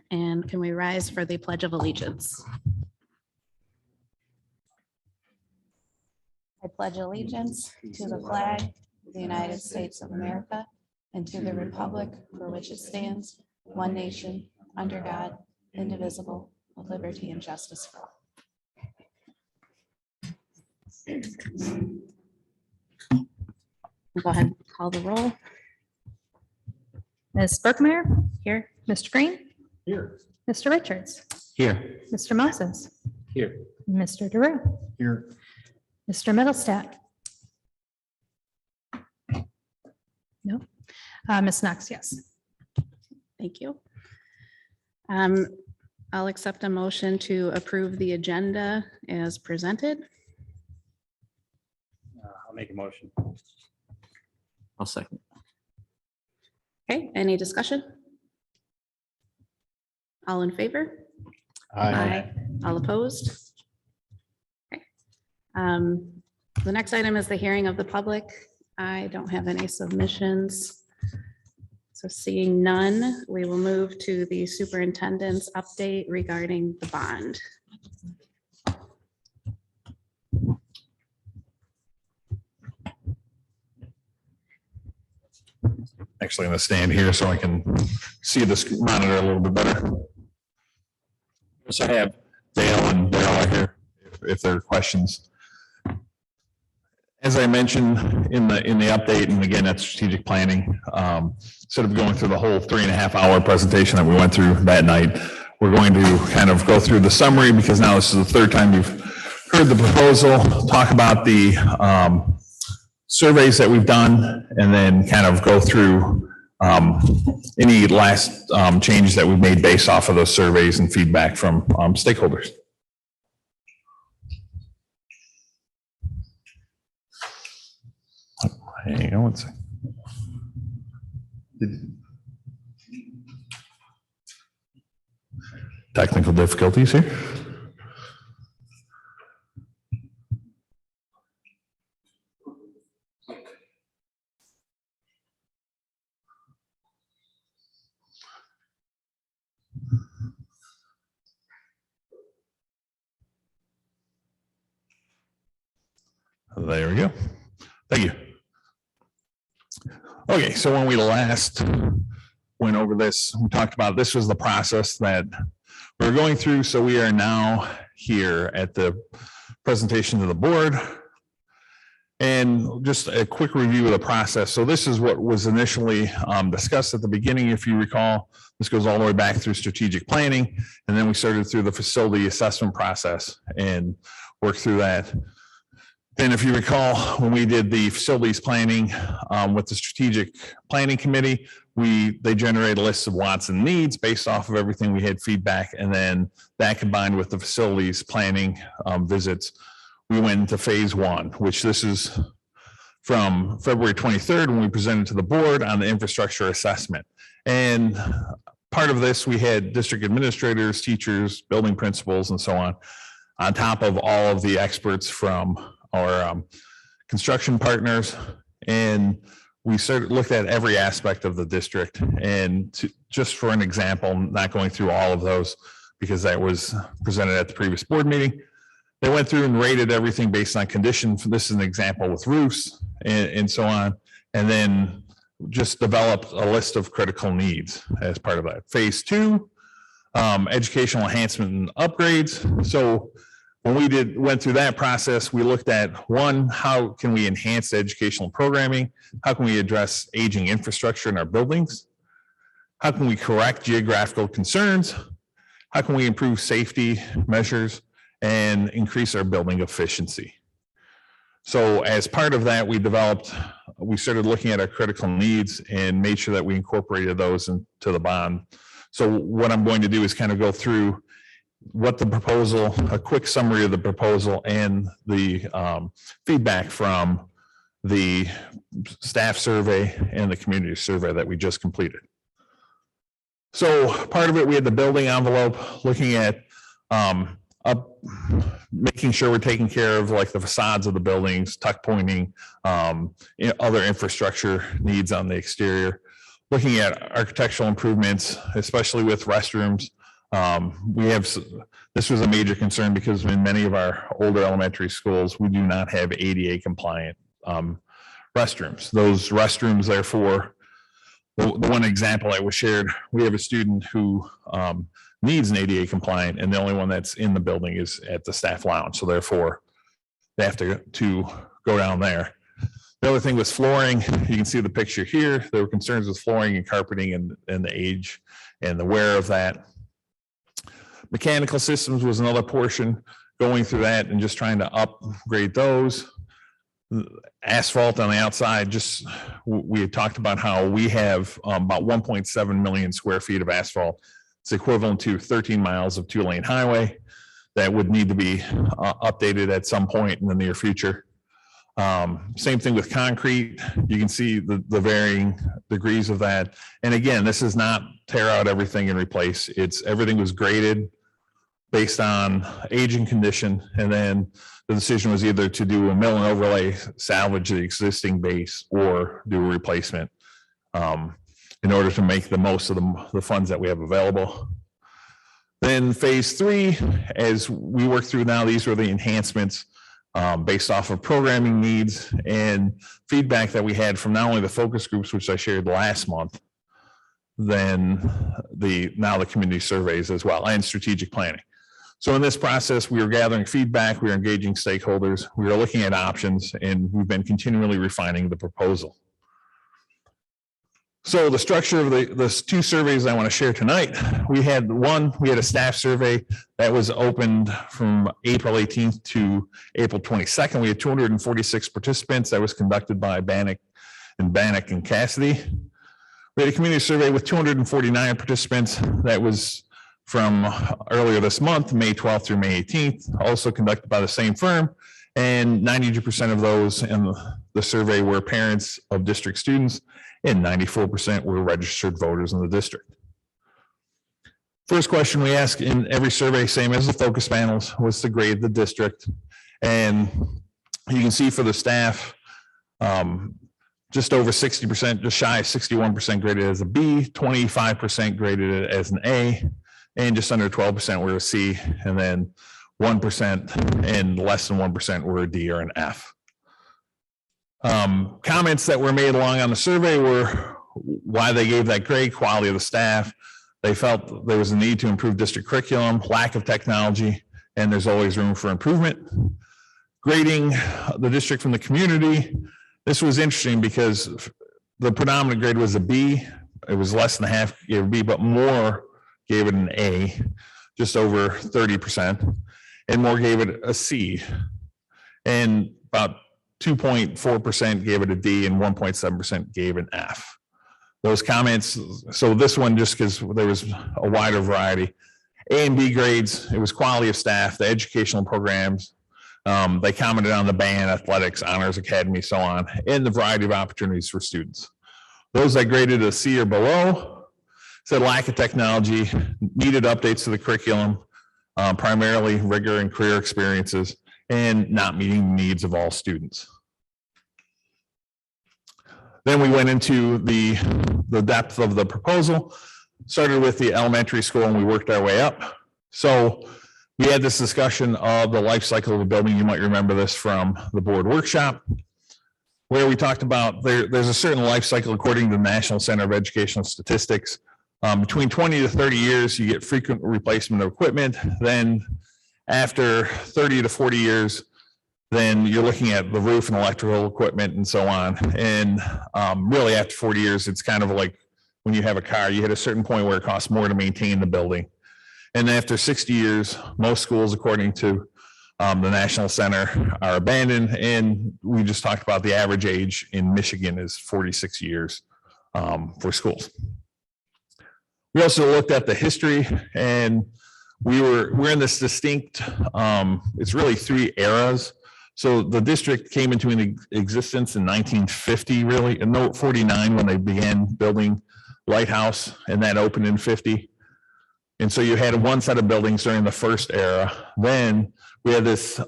And can we rise for the Pledge of Allegiance? I pledge allegiance to the flag of the United States of America and to the republic for which it stands, one nation, under God, indivisible, with liberty and justice for all. Go ahead, call the roll. Ms. Berkmeyer, Here. Mr. Green, Here. Mr. Richards, Here. Mr. Moses, Here. Mr. DeRue, Here. Mr. Middlestat. No. Ms. Knox, yes. Thank you. I'll accept a motion to approve the agenda as presented. I'll make a motion. I'll second. Okay, any discussion? All in favor? All opposed? Okay. The next item is the hearing of the public. I don't have any submissions. So seeing none, we will move to the superintendent's update regarding the bond. Actually going to stand here so I can see this monitor a little bit better. So I have Dale and Daryl are here if there are questions. As I mentioned in the update, and again, that's strategic planning, instead of going through the whole 3.5-hour presentation that we went through that night, we're going to kind of go through the summary because now this is the third time you've heard the proposal, talk about the surveys that we've done, and then kind of go through any last changes that we've made based off of those surveys and feedback from stakeholders. Hang on one second. Technical difficulties here. There we go. Thank you. Okay, so when we last went over this, we talked about this was the process that we're going through. So we are now here at the presentation to the board. And just a quick review of the process. So this is what was initially discussed at the beginning, if you recall. This goes all the way back through strategic planning. And then we started through the facility assessment process and worked through that. And if you recall, when we did the facilities planning with the strategic planning committee, they generated a list of wants and needs based off of everything we had feedback. And then that combined with the facilities planning visits, we went into phase one, which this is from February 23rd when we presented to the board on the infrastructure assessment. And part of this, we had district administrators, teachers, building principals, and so on top of all of the experts from our construction partners. And we looked at every aspect of the district. And just for an example, not going through all of those because that was presented at the previous board meeting, they went through and rated everything based on condition. This is an example with roofs and so on. And then just developed a list of critical needs as part of that. Phase two, educational enhancement and upgrades. So when we went through that process, we looked at one, how can we enhance educational programming? How can we address aging infrastructure in our buildings? How can we correct geographical concerns? How can we improve safety measures and increase our building efficiency? So as part of that, we started looking at our critical needs and made sure that we incorporated those into the bond. So what I'm going to do is kind of go through what the proposal, a quick summary of the proposal and the feedback from the staff survey and the community survey that we just completed. So part of it, we had the building envelope looking at making sure we're taking care of like the facades of the buildings, tuck pointing, other infrastructure needs on the exterior, looking at architectural improvements, especially with restrooms, This was a major concern because in many of our older elementary schools, we do not have ADA compliant restrooms. Those restrooms, therefore, the one example I was shared, we have a student who needs an ADA compliant, and the only one that's in the building is at the staff lounge. So therefore, they have to go down there. The other thing was flooring. You can see the picture here. There were concerns with flooring and carpeting and the age and the wear of that. Mechanical systems was another portion, going through that and just trying to upgrade those. Asphalt on the outside, we had talked about how we have about 1.7 million square feet of asphalt. It's equivalent to 13 miles of 2-lane highway that would need to be updated at some point in the near future. Same thing with concrete. You can see the varying degrees of that. And again, this is not tear out everything and replace. Everything was graded based on age and condition. And then the decision was either to do a mill and overlay, salvage the existing base, or do a replacement in order to make the most of the funds that we have available. Then phase 3, as we work through now, these were the enhancements based off of programming needs and feedback that we had from not only the focus groups, which I shared last month, then now the community surveys as well, and strategic planning. So in this process, we were gathering feedback, we were engaging stakeholders, we were looking at options, and we've been continually refining the proposal. So the structure of the 2 surveys I want to share tonight, we had a staff survey that was opened from April 18th to April 22nd. We had 246 participants. That was conducted by Bannock and Cassidy. We had a community survey with 249 participants. That was from earlier this month, May 12th through May 18th, also conducted by the same firm. And 92% of those in the survey were parents of district students, and 94% were registered voters in the district. First question we ask in every survey, same as the focus panels, was to grade the district. And you can see for the staff, just over 60%, just shy of 61% graded as a B, 25% graded as an A, and just under 12% were a C, and then 1% and less than 1% were a D or an F. Comments that were made along on the survey were why they gave that grade: quality of the staff. They felt there was a need to improve district curriculum, lack of technology, and there's always room for improvement. Grading the district from the community. This was interesting because the predominant grade was a B. It was less than half gave a B, but more gave it an A, just over 30%, and more gave it a C. And about 2.4% gave it a D, and 1.7% gave an F. Those comments, so this one, just because there was a wider variety. A and B grades, it was quality of staff, the educational programs. They commented on the band, athletics, honors academy, so on, and the variety of opportunities for students. Those that graded a C or below said lack of technology, needed updates to the curriculum, primarily rigor and career experiences, and not meeting the needs of all students. Then we went into the depth of the proposal, started with the elementary school, and we worked our way up. So we had this discussion of the life cycle of the building. You might remember this from the board workshop, where we talked about there's a certain life cycle according to the National Center of Educational Statistics. Between 20 to 30 years, you get frequent replacement of equipment. Then after 30 to 40 years, then you're looking at the roof and electrical equipment and so on. And really after 40 years, it's kind of like when you have a car, you hit a certain point where it costs more to maintain the building. And after 60 years, most schools, according to the National Center, are abandoned. And we just talked about the average age in Michigan is 46 years for schools. We also looked at the history, and we're in this distinct, it's really 3 eras. So the district came into existence in 1950, really, and 49 when they began building Lighthouse, and that opened in 50. And so you had one set of buildings during the first era. Then we had this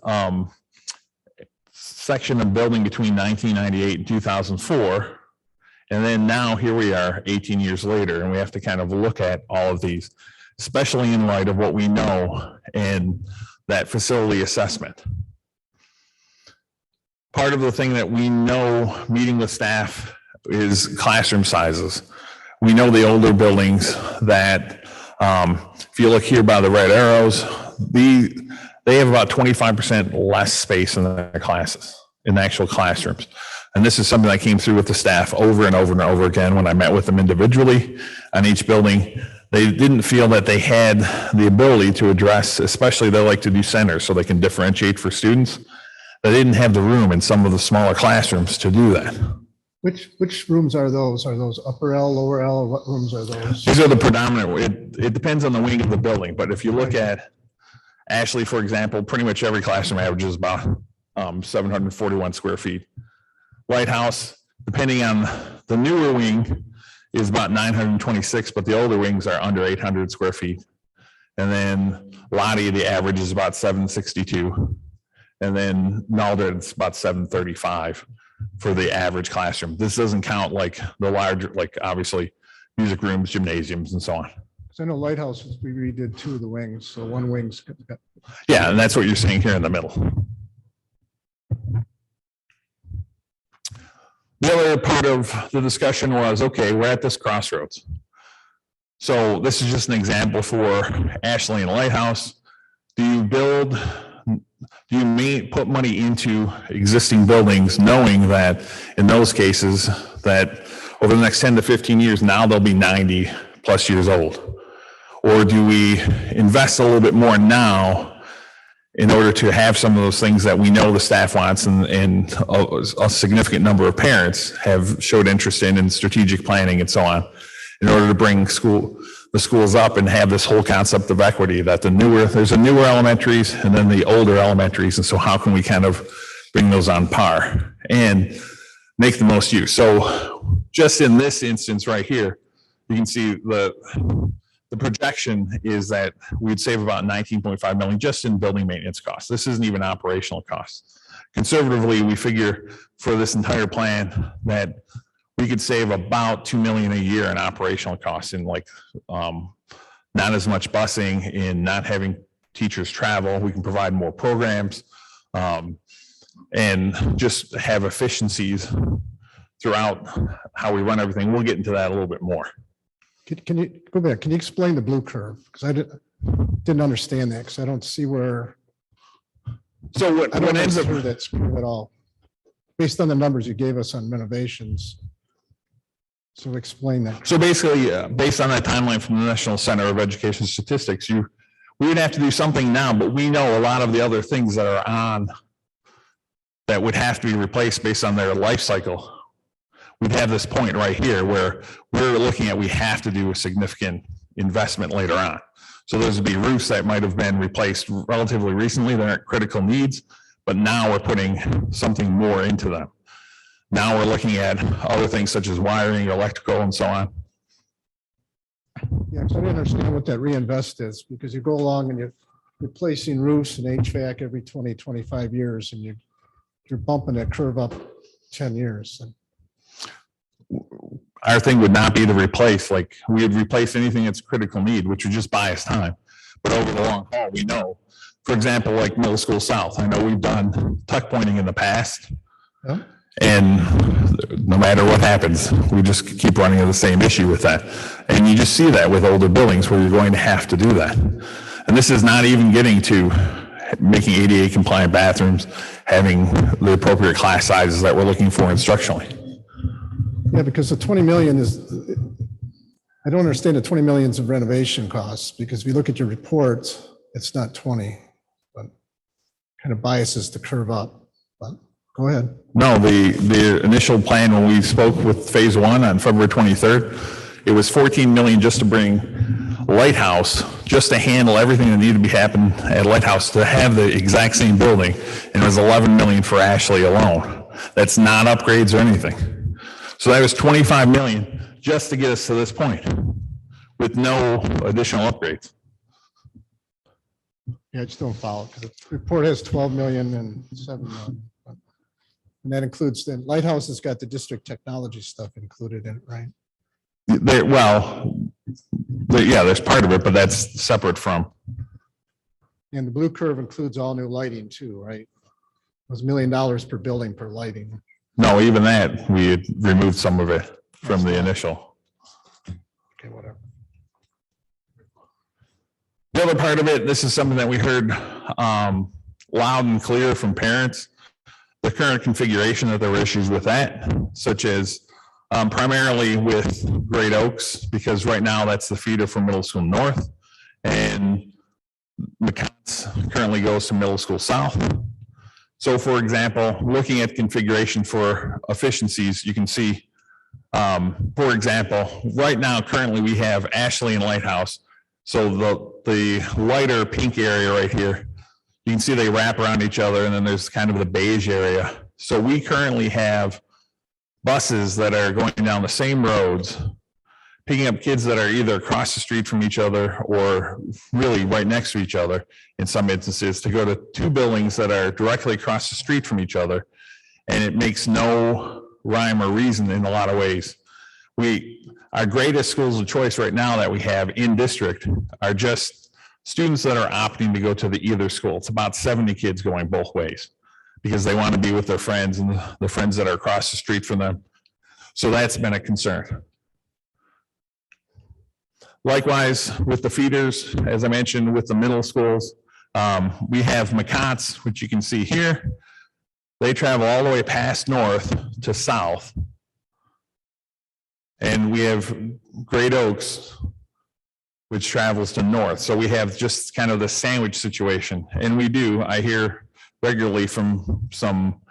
section of building between 1998 and 2004. And then now here we are 18 years later, and we have to kind of look at all of these. especially in light of what we know and that facility assessment. Part of the thing that we know, meeting with staff, is classroom sizes. We know the older buildings that, if you look here by the red arrows, they have about 25% less space in their classes, in the actual classrooms. And this is something that came through with the staff over and over and over again when I met with them individually on each building. They didn't feel that they had the ability to address, especially they like to do centers so they can differentiate for students. They didn't have the room in some of the smaller classrooms to do that. Which rooms are those? Are those upper L, lower L, or what rooms are those? These are the predominant, it depends on the wing of the building, but if you look at Ashley, for example, pretty much every classroom averages about 741 square feet. White House, depending on the newer wing, is about 926, but the older wings are under 800 square feet. And then Lottie, the average is about 762. And then Nalder, it's about 735 for the average classroom. This doesn't count like the larger, like obviously music rooms, gymnasiums, and so on. So I know Lighthouse, we redid 2 of the wings, so one wing's got. Yeah, and that's what you're seeing here in the middle. The other part of the discussion was, okay, we're at this crossroads. So this is just an example for Ashley and Lighthouse. Do you build, do you put money into existing buildings knowing that in those cases that over the next 10 to 15 years, now they'll be 90 plus years old? Or do we invest a little bit more now in order to have some of those things that we know the staff wants and a significant number of parents have showed interest in strategic planning and so on, in order to bring the schools up and have this whole concept of equity, that there's a newer elementaries and then the older elementaries. And so how can we kind of bring those on par and make the most use? So just in this instance right here, you can see the projection is that we'd save about 19.5 million just in building maintenance costs. This isn't even operational costs. Conservatively, we figure for this entire plan that we could save about 2 million a year in operational costs in like not as much busing, in not having teachers travel. We can provide more programs and just have efficiencies throughout how we run everything. We'll get into that a little bit more. Can you go back? Can you explain the blue curve? Because I didn't understand that, because I don't see where, So what I don't ends up, understand that curve at all, based on the numbers you gave us on renovations. So explain that. so basically, based on that timeline from the National Center of Education Statistics, we would have to do something now, but we know a lot of the other things that are on that would have to be replaced based on their life cycle. We'd have this point right here where we're looking at, we have to do a significant investment later on. So those would be roofs that might have been replaced relatively recently. They aren't critical needs, but now we're putting something more into them. Now we're looking at other things such as wiring, electrical, and so on. Yeah, because I didn't understand what that reinvest is, because you go along and you're replacing roofs and HVAC every 20, 25 years, and you're bumping that curve up 10 years. And Our thing would not be to replace, like we would replace anything that's critical need, which would just buy us time. But over the long haul, we know, for example, like Middle School South, I know we've done tuck pointing in the past. Yeah. And no matter what happens, we just keep running into the same issue with that. And you just see that with older buildings where you're going to have to do that. And this is not even getting to making ADA compliant bathrooms, having the appropriate class sizes that we're looking for instructionally. Yeah, because the 20 million is, I don't understand the 20 millions of renovation costs, because if you look at your reports, it's not 20, but kind of biases the curve up. But go ahead. No, the initial plan when we spoke with phase 1 on February 23rd, it was 14 million just to bring Lighthouse, just to handle everything that needed to be happen at Lighthouse to have the exact same building. And it was 11 million for Ashley alone. That's not upgrades or anything. So that was 25 million just to get us to this point with no additional upgrades. Yeah, I just don't follow, because the report has 12 million and 7 million. And that includes, then Lighthouse has got the district technology stuff included in it, right? Well, Yeah, there's part of it, but that's separate from. And the blue curve includes all new lighting too, right? It was $1 million per building per lighting. No, even that, we had removed some of it from the initial. Okay, whatever. The other part of it, this is something that we heard loud and clear from parents. The current configuration, that there were issues with that, such as primarily with Great Oaks, because right now that's the feeder for Middle School North. And McCott's currently goes to Middle School South. So for example, looking at configuration for efficiencies, you can see, for example, right now, currently we have Ashley and Lighthouse. So the lighter pink area right here, you can see they wrap around each other, and then there's kind of the beige area. So we currently have buses that are going down the same roads, picking up kids that are either across the street from each other or really right next to each other in some instances, to go to two buildings that are directly across the street from each other. And it makes no rhyme or reason in a lot of ways. Our greatest schools of choice right now that we have in district are just students that are opting to go to the either school. It's about 70 kids going both ways because they want to be with their friends and the friends that are across the street from them. So that's been a concern. Likewise, with the feeders, as I mentioned, with the middle schools, we have McCott's, which you can see here. They travel all the way past north to south. And we have Great Oaks, which travels to north. So we have just kind of the sandwich situation. And I hear regularly from some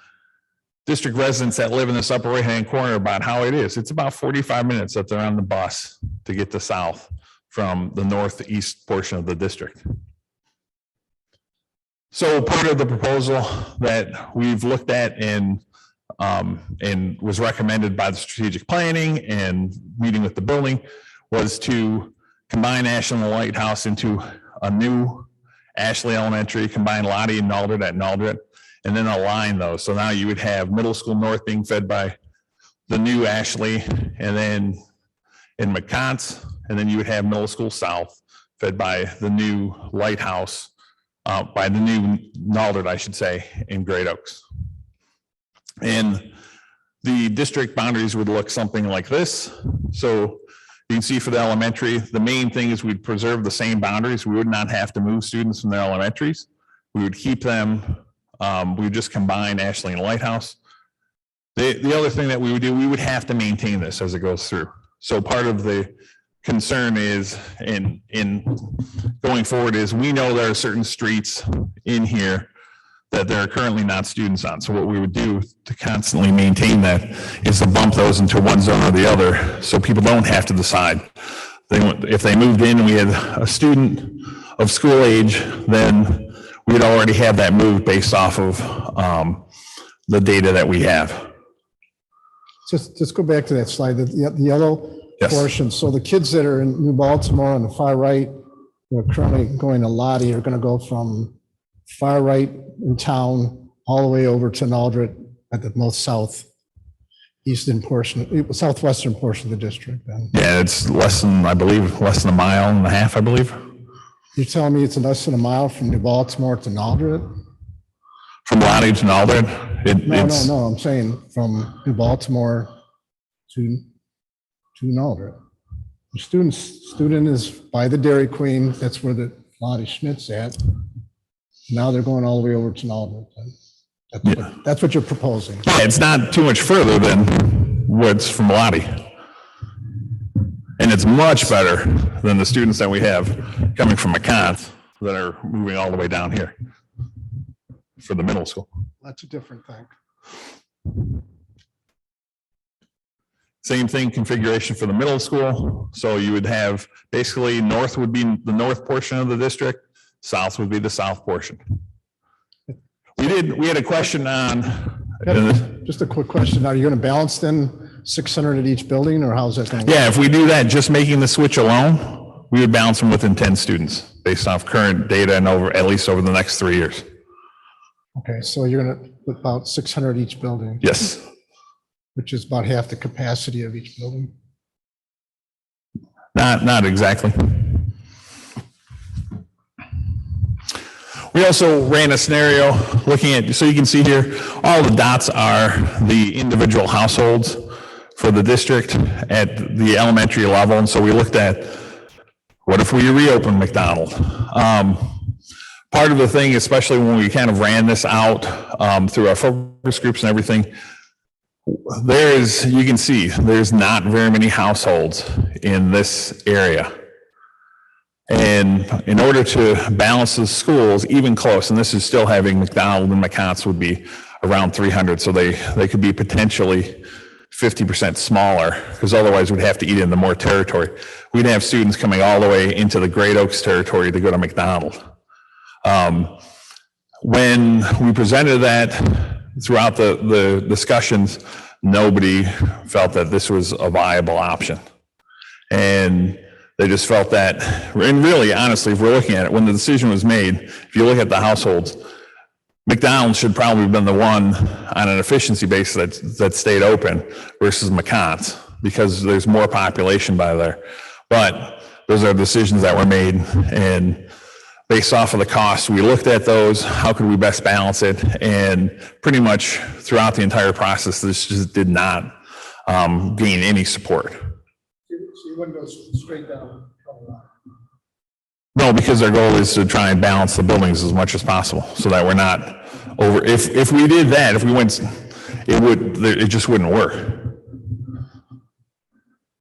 district residents that live in this upper right-hand corner about how it is. It's about 45 minutes that they're on the bus to get to south from the northeast portion of the district. So part of the proposal that we've looked at and was recommended by the strategic planning and meeting with the building was to combine Ashley and Lighthouse into a new Ashley Elementary, combine Lottie and Naldred at Naldred, and then align those. So now you would have Middle School North being fed by the new Ashley, and then in McCott's, and then you would have Middle School South fed by the new Lighthouse, by the new Naldred, I should say, in Great Oaks. And the district boundaries would look something like this. So you can see for the elementary, the main thing is we'd preserve the same boundaries. We would not have to move students from their elementaries. We would keep them, we would just combine Ashley and Lighthouse. The other thing that we would do, we would have to maintain this as it goes through. So part of the concern is in going forward is we know there are certain streets in here that there are currently not students on. So what we would do to constantly maintain that is to bump those into one zone or the other so people don't have to decide. If they moved in and we had a student of school age, then we'd already have that moved based off of the data that we have. Just go back to that slide, the yellow Yes. portion. So the kids that are in New Baltimore on the far right, who are currently going to Lottie, are going to go from far right in town all the way over to Naldred at the most southwestern portion of the district. Then Yeah, it's less than, I believe, less than a mile and a half, I believe. you're telling me it's less than a mile from New Baltimore to Naldred? From Lottie to Naldred. No. I'm saying from New Baltimore to Naldred. The student is by the Dairy Queen. That's where the Lottie Schmidt's at. Now they're going all the way over to Naldred. That's what you're proposing. Yeah, it's not too much further than what's from Lottie. And it's much better than the students that we have coming from McCott's that are moving all the way down here for the middle school. That's a different thing. Same thing, configuration for the middle school. So you would have basically north would be the north portion of the district, south would be the south portion. We had a question on. Just a quick question. Are you going to balance then 600 at each building, or how's that going to work? Yeah, if we do that, just making the switch alone, we would balance them within 10 students based off current data and at least over the next 3 years. Okay, so you're going to put about 600 each building, Yes. which is about half the capacity of each building. Not exactly. We also ran a scenario looking at, so you can see here, all the dots are the individual households for the district at the elementary level. And so we looked at, what if we reopen McDonald? Part of the thing, especially when we kind of ran this out through our focus groups and everything, you can see, there's not very many households in this area. And in order to balance the schools even close, and this is still having McDonald and McCants would be around 300, so they could be potentially 50% smaller, because otherwise we'd have to eat into more territory. We'd have students coming all the way into the Great Oaks territory to go to McDonald. When we presented that throughout the discussions, nobody felt that this was a viable option. And they just felt that, and really, honestly, if we're looking at it, when the decision was made, if you look at the households, McDonald's should probably have been the one on an efficiency basis that stayed open versus McCants, because there's more population by there. But those are decisions that were made, and based off of the cost, we looked at those, how could we best balance it? And pretty much throughout the entire process, this just did not gain any support. So you wouldn't go straight down Colorado? No, because our goal is to try and balance the buildings as much as possible, so that we're not over. If we did that, if we went, it just wouldn't work.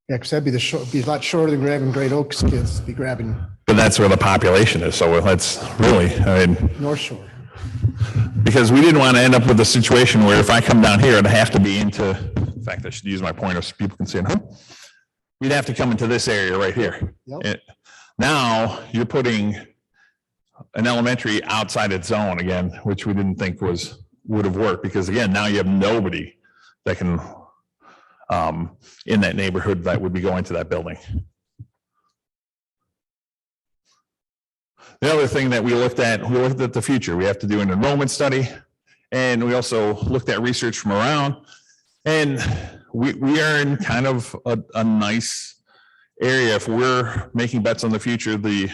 Yeah, because that'd be a lot shorter than grabbing Great Oaks kids, be grabbing But that's where the population is, so that's really, I mean, North Shore. because we didn't want to end up with a situation where if I come down here, I'd have to be into, in fact, I should use my pointer so people can see it. We'd have to come into this area right here. Yep. Now you're putting an elementary outside its zone again, which we didn't think would have worked, because again, now you have nobody that can, in that neighborhood that would be going to that building. The other thing that we looked at the future. We have to do an enrollment study, and we also looked at research from around. And we are in kind of a nice area if we're making bets on the future. The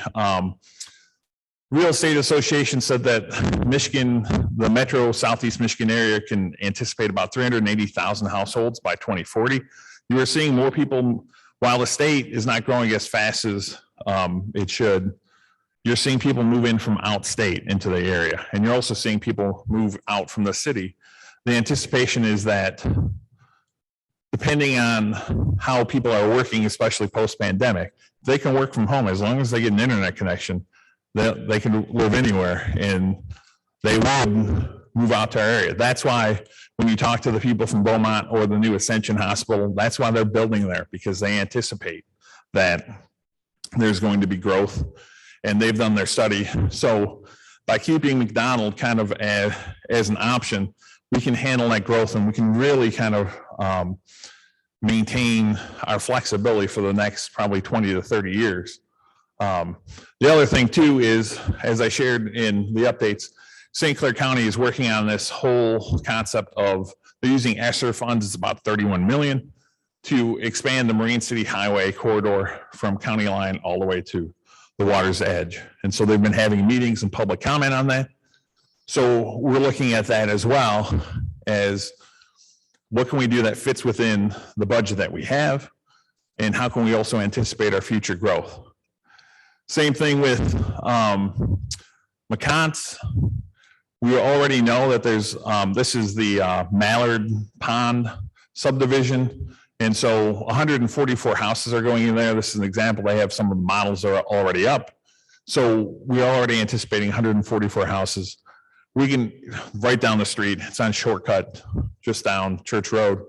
Real Estate Association said that Michigan, the metro Southeast Michigan area, can anticipate about 380,000 households by 2040. You are seeing more people, while the state is not growing as fast as it should. You're seeing people move in from outstate into the area, and you're also seeing people move out from the city. The anticipation is that depending on how people are working, especially post-pandemic, they can work from home as long as they get an internet connection. They can live anywhere, and they would move out to our area. That's why when you talk to the people from Beaumont or the new Ascension Hospital, that's why they're building there, because they anticipate that there's going to be growth. And they've done their study. So by keeping McDonald kind of as an option, we can handle that growth, and we can really kind of maintain our flexibility for the next probably 20 to 30 years. The other thing too is, as I shared in the updates, St. Clair County is working on this whole concept of, they're using ESSER funds, it's about 31 million, to expand the Marine City Highway corridor from County Line all the way to the water's edge. And so they've been having meetings and public comment on that. So we're looking at that as well, as what can we do that fits within the budget that we have, and how can we also anticipate our future growth. Same thing with McCants. We already know that there's, this is the Mallard Pond subdivision. And so 144 houses are going in there. This is an example. They have some of the models that are already up. So we're already anticipating 144 houses. We can, right down the street, it's on Shortcut, just down Church Road.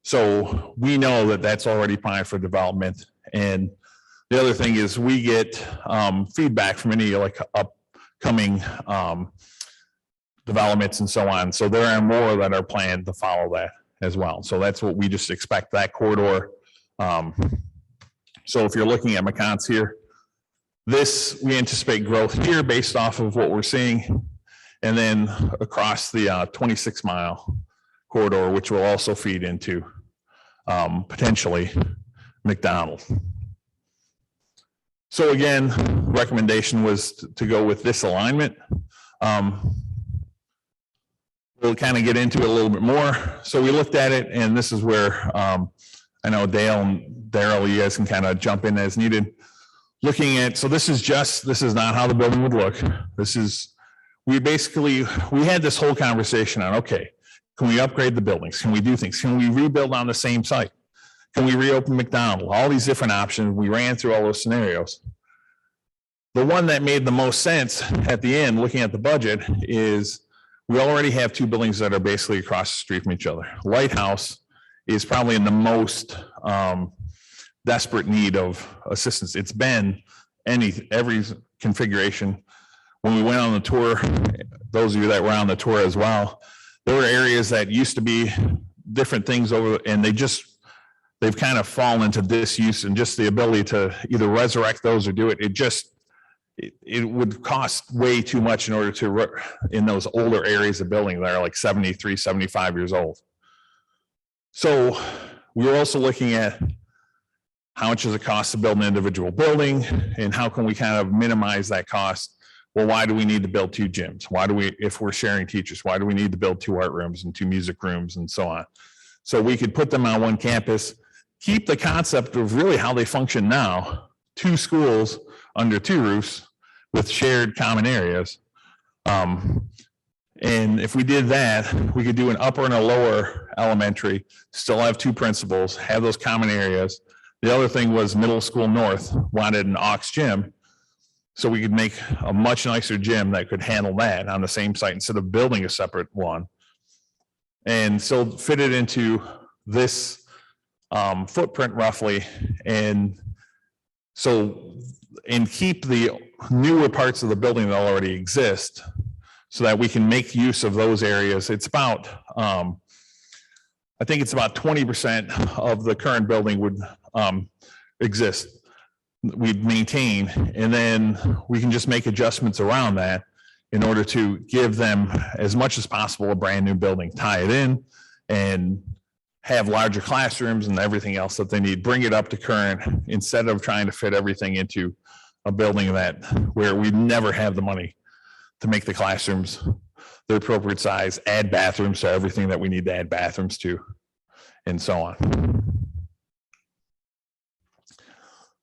So we know that that's already primed for development. And the other thing is we get feedback from any like upcoming developments and so on. So there are more that are planned to follow that as well. So that's what we just expect, that corridor. So if you're looking at McCants here, this, we anticipate growth here based off of what we're seeing. And then across the 26-mile corridor, which will also feed into potentially McDonald. So again, recommendation was to go with this alignment. We'll kind of get into it a little bit more. So we looked at it, and this is where I know Dale and Daryl, you guys can kind of jump in as needed. Looking at, so this is not how the building would look. We had this whole conversation on, okay, can we upgrade the buildings? Can we do things? Can we rebuild on the same site? Can we reopen McDonald? All these different options. We ran through all those scenarios. The one that made the most sense at the end, looking at the budget, is we already have two buildings that are basically across the street from each other. Lighthouse is probably in the most desperate need of assistance. It's been every configuration. When we went on the tour, those of you that were on the tour as well, there were areas that used to be different things over, and they've kind of fallen into disuse, and just the ability to either resurrect those or do it. It would cost way too much in order to, in those older areas of building that are like 73, 75 years old. So we were also looking at how much does it cost to build an individual building, and how can we kind of minimize that cost? Well, why do we need to build two gyms? Why do we, if we're sharing teachers, why do we need to build two art rooms and two music rooms and so on? So we could put them on one campus, keep the concept of really how they function now, two schools under two roofs with shared common areas. And if we did that, we could do an upper and a lower elementary, still have two principals, have those common areas. The other thing was Middle School North wanted an aux gym. So we could make a much nicer gym that could handle that on the same site instead of building a separate one. And so fit it into this footprint roughly. And keep the newer parts of the building that already exist so that we can make use of those areas. It's about, I think it's about 20% of the current building would exist. We'd maintain, and then we can just make adjustments around that in order to give them as much as possible a brand new building, tie it in and have larger classrooms and everything else that they need, bring it up to current instead of trying to fit everything into a building where we never have the money to make the classrooms the appropriate size, add bathrooms to everything that we need to add bathrooms to, and so on.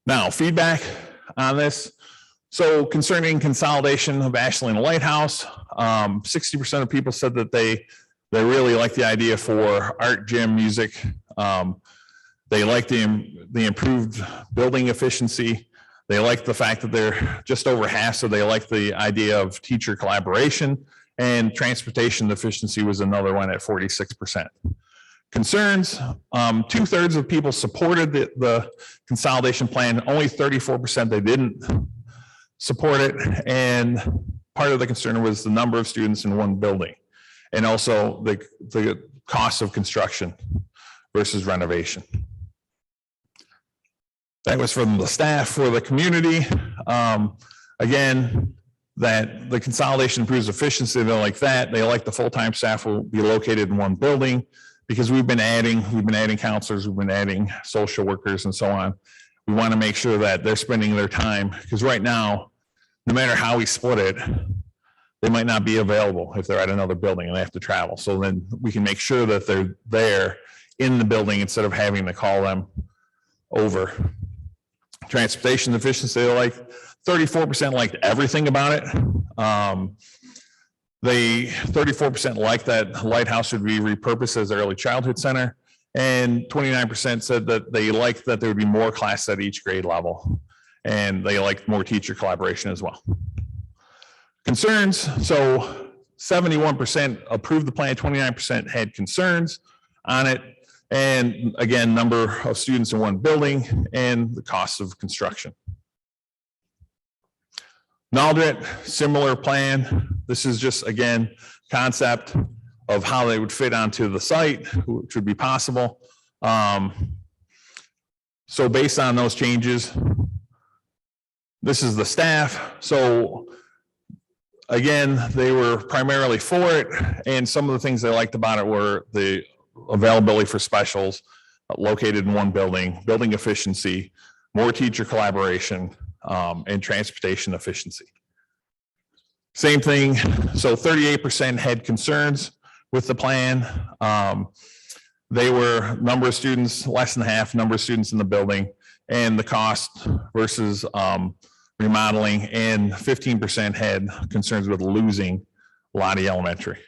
Now, feedback on this. So concerning consolidation of Ashland Lighthouse, 60% of people said that they really like the idea for art, gym, music. They like the improved building efficiency. They like the fact that they're just over half, so they like the idea of teacher collaboration, and transportation efficiency was another one at 46%. Concerns, 2/3 of people supported the consolidation plan, only 34% they didn't support it. And part of the concern was the number of students in one building, and also the cost of construction versus renovation. That was from the staff. For the community, again, that the consolidation improves efficiency. They like that. They like the full-time staff will be located in one building, because we've been adding counselors, we've been adding social workers and so on. We want to make sure that they're spending their time, because right now, no matter how we split it, they might not be available if they're at another building and they have to travel. So then we can make sure that they're there in the building instead of having to call them over. Transportation efficiency, like 34% liked everything about it. They 34% like that Lighthouse should be repurposed as an early childhood center, and 29% said that they liked that there would be more classes at each grade level, and they liked more teacher collaboration as well. Concerns, so 71% approved the plan, 29% had concerns on it, and again, number of students in one building and the cost of construction. Naldrit, similar plan. This is just, again, concept of how they would fit onto the site, which would be possible. So based on those changes, this is the staff. So again, they were primarily for it, and some of the things they liked about it were the availability for specials located in one building, building efficiency, more teacher collaboration, and transportation efficiency. Same thing. So 38% had concerns with the plan. They were number of students, less than half number of students in the building, and the cost versus remodeling, and 15% had concerns with losing Lottie Elementary.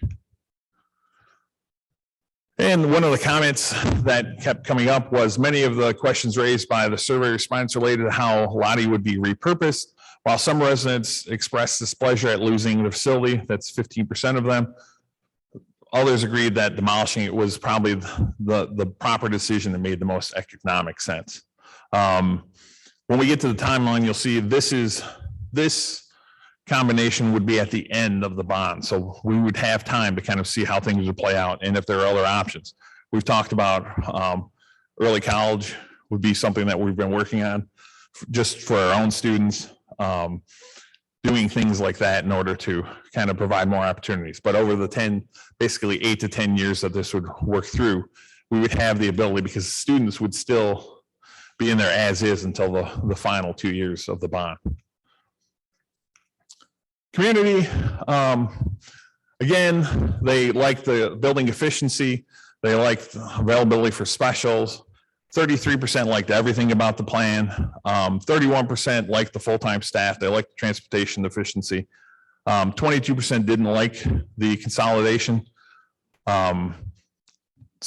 And one of the comments that kept coming up was many of the questions raised by the survey respondents related to how Lottie would be repurposed. While some residents expressed displeasure at losing the facility, that's 15% of them. Others agreed that demolishing it was probably the proper decision that made the most economic sense. When we get to the timeline, you'll see this combination would be at the end of the bond. So we would have time to kind of see how things would play out and if there are other options. We've talked about early college would be something that we've been working on just for our own students, doing things like that in order to kind of provide more opportunities. But over the basically 8 to 10 years that this would work through, we would have the ability, because students would still be in there as is until the final 2 years of the bond. Community, again, they like the building efficiency. They like availability for specials. 33% liked everything about the plan. 31% liked the full-time staff. They liked the transportation efficiency. 22% didn't like the consolidation.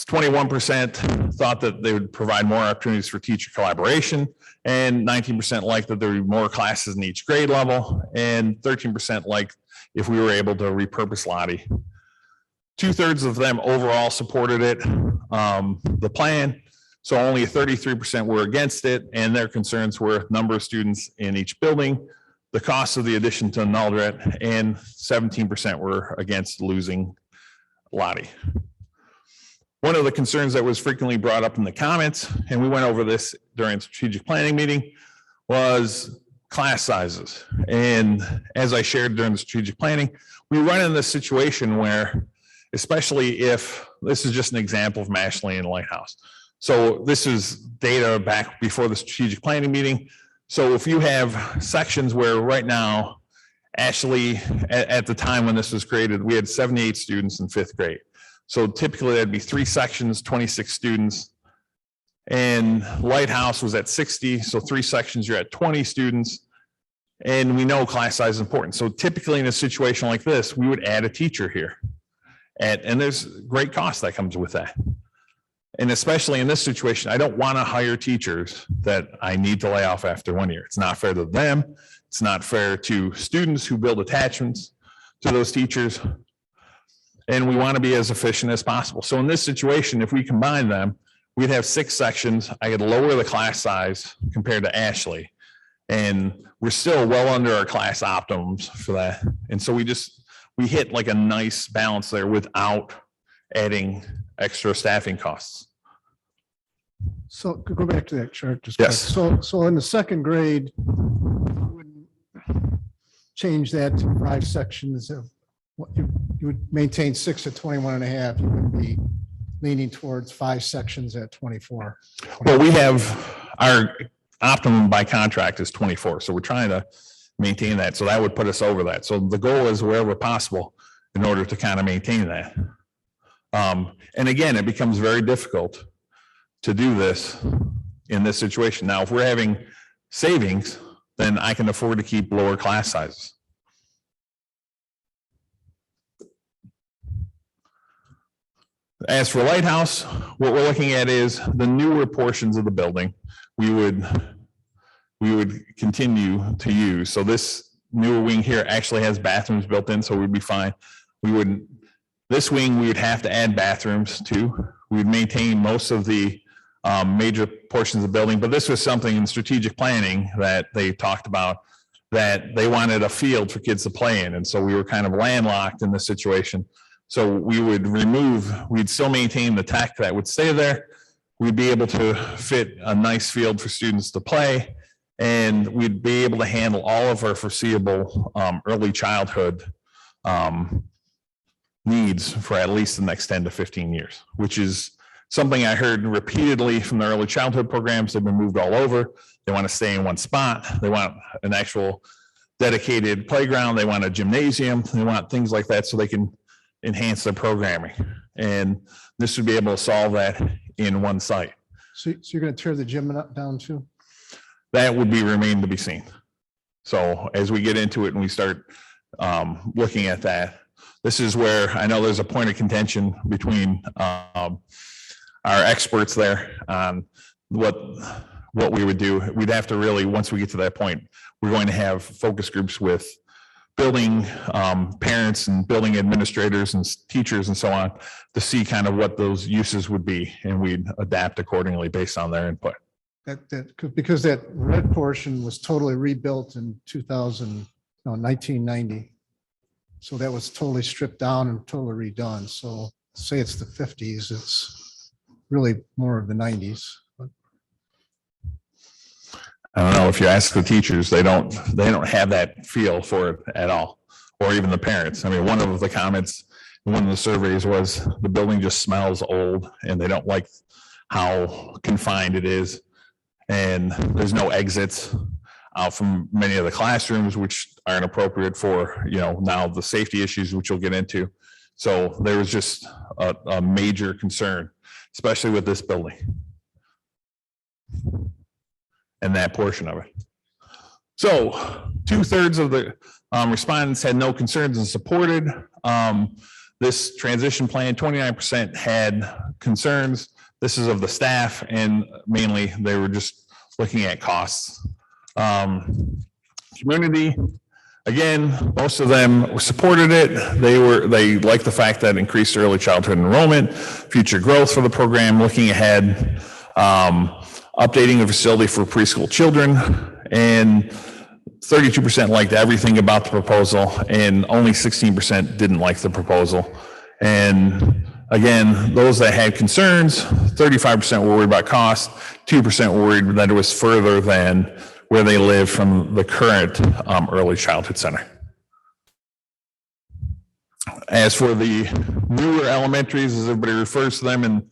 21% thought that they would provide more opportunities for teacher collaboration, and 19% liked that there would be more classes in each grade level, and 13% liked if we were able to repurpose Lottie. 2/3 of them overall supported it, the plan. So only 33% were against it, and their concerns were number of students in each building, the cost of the addition to Nuldret, and 17% were against losing Lottie. One of the concerns that was frequently brought up in the comments, and we went over this during strategic planning meeting, was class sizes. And as I shared during the strategic planning, we run in this situation where, especially if, this is just an example of Mashley and Lighthouse. So this is data back before the strategic planning meeting. So if you have sections where right now, Ashley, at the time when this was created, we had 78 students in 5th grade. So typically that'd be 3 sections, 26 students. And Lighthouse was at 60. So 3 sections, you're at 20 students. And we know class size is important. So typically in a situation like this, we would add a teacher here. And there's great cost that comes with that. And especially in this situation, I don't want to hire teachers that I need to lay off after 1 year. It's not fair to them. It's not fair to students who build attachments to those teachers. And we want to be as efficient as possible. So in this situation, if we combine them, we'd have 6 sections. I could lower the class size compared to Ashley. And we're still well under our class optimums for that. And so we hit like a nice balance there without adding extra staffing costs. So go back to that chart. Just quick. Yes. So in the 2nd grade, you wouldn't change that to 5 sections of what you would maintain 6 at 21.5. You would be leaning towards 5 sections at 24. Well, we have our optimum by contract is 24. So we're trying to maintain that. So that would put us over that. So the goal is wherever possible in order to kind of maintain that. And again, it becomes very difficult to do this in this situation. Now, if we're having savings, then I can afford to keep lower class sizes. As for Lighthouse, what we're looking at is the newer portions of the building we would continue to use. So this newer wing here actually has bathrooms built in, so we'd be fine. This wing, we would have to add bathrooms to. We would maintain most of the major portions of the building, but this was something in strategic planning that they talked about, that they wanted a field for kids to play in. And so we were kind of landlocked in this situation. So we'd still maintain the tech that would stay there. We'd be able to fit a nice field for students to play, and we'd be able to handle all of our foreseeable early childhood needs for at least the next 10 to 15 years, which is something I heard repeatedly from the early childhood programs. They've been moved all over. They want to stay in one spot. They want an actual dedicated playground. They want a gymnasium. They want things like that so they can enhance their programming. And this would be able to solve that in one site. So you're going to tear the gym down too? That would be remain to be seen. So as we get into it and we start looking at that, this is where I know there's a point of contention between our experts there on what we would do. We'd have to really, once we get to that point, we're going to have focus groups with building parents and building administrators and teachers and so on to see kind of what those uses would be, and we'd adapt accordingly based on their input. Because that red portion was totally rebuilt in 1990. So that was totally stripped down and totally redone. So say it's the 50s, it's really more of the 90s. I don't know if you ask the teachers, they don't have that feel for it at all, or even the parents. I mean, one of the comments in one of the surveys was the building just smells old and they don't like how confined it is. And there's no exits out from many of the classrooms, which aren't appropriate for, now the safety issues, which we'll get into. So there was just a major concern, especially with this building and that portion of it. So 2/3 of the respondents had no concerns and supported this transition plan. 29% had concerns. This is of the staff, and mainly they were just looking at costs. Community, again, most of them supported it. They liked the fact that increased early childhood enrollment, future growth for the program, looking ahead, updating the facility for preschool children, and 32% liked everything about the proposal, and only 16% didn't like the proposal. And again, those that had concerns, 35% were worried about cost, 2% worried that it was further than where they live from the current early childhood center. As for the newer elementaries, as everybody refers to them in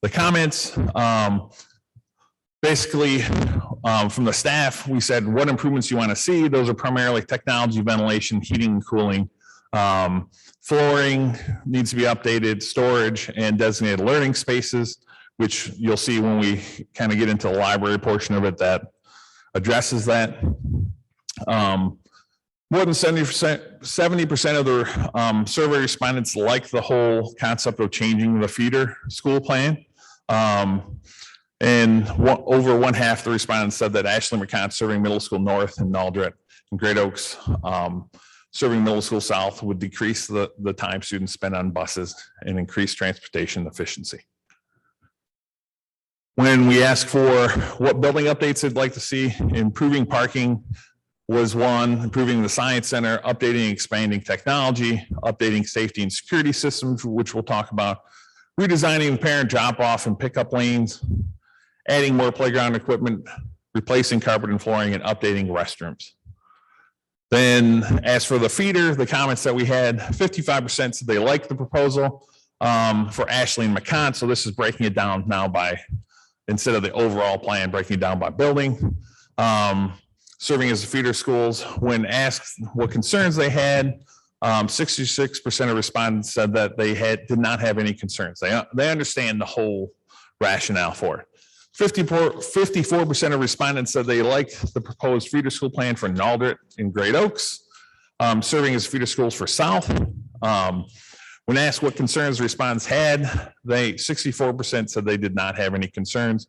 the comments, basically, from the staff, we said, what improvements you want to see? Those are primarily technology, ventilation, heating and cooling. Flooring needs to be updated, storage and designated learning spaces, which you'll see when we kind of get into the library portion of it that addresses that. More than 70% of the survey respondents like the whole concept of changing the feeder school plan. And over 1/2 the respondents said that Ashley McCants serving Middle School North and Naldret and Great Oaks serving Middle School South would decrease the time students spend on buses and increase transportation efficiency. When we asked for what building updates they'd like to see, improving parking was one, improving the science center, updating and expanding technology, updating safety and security systems, which we'll talk about, redesigning the parent drop-off and pickup lanes, adding more playground equipment, replacing carpet and flooring, and updating restrooms. Then as for the feeder, the comments that we had, 55% said they liked the proposal for Ashley and McCants. So this is breaking it down now by, instead of the overall plan, breaking it down by building. Serving as the feeder schools. When asked what concerns they had, 66% of respondents said that they did not have any concerns. They understand the whole rationale for it. 54% of respondents said they liked the proposed feeder school plan for Naldret and Great Oaks, serving as feeder schools for South. When asked what concerns respondents had, 64% said they did not have any concerns.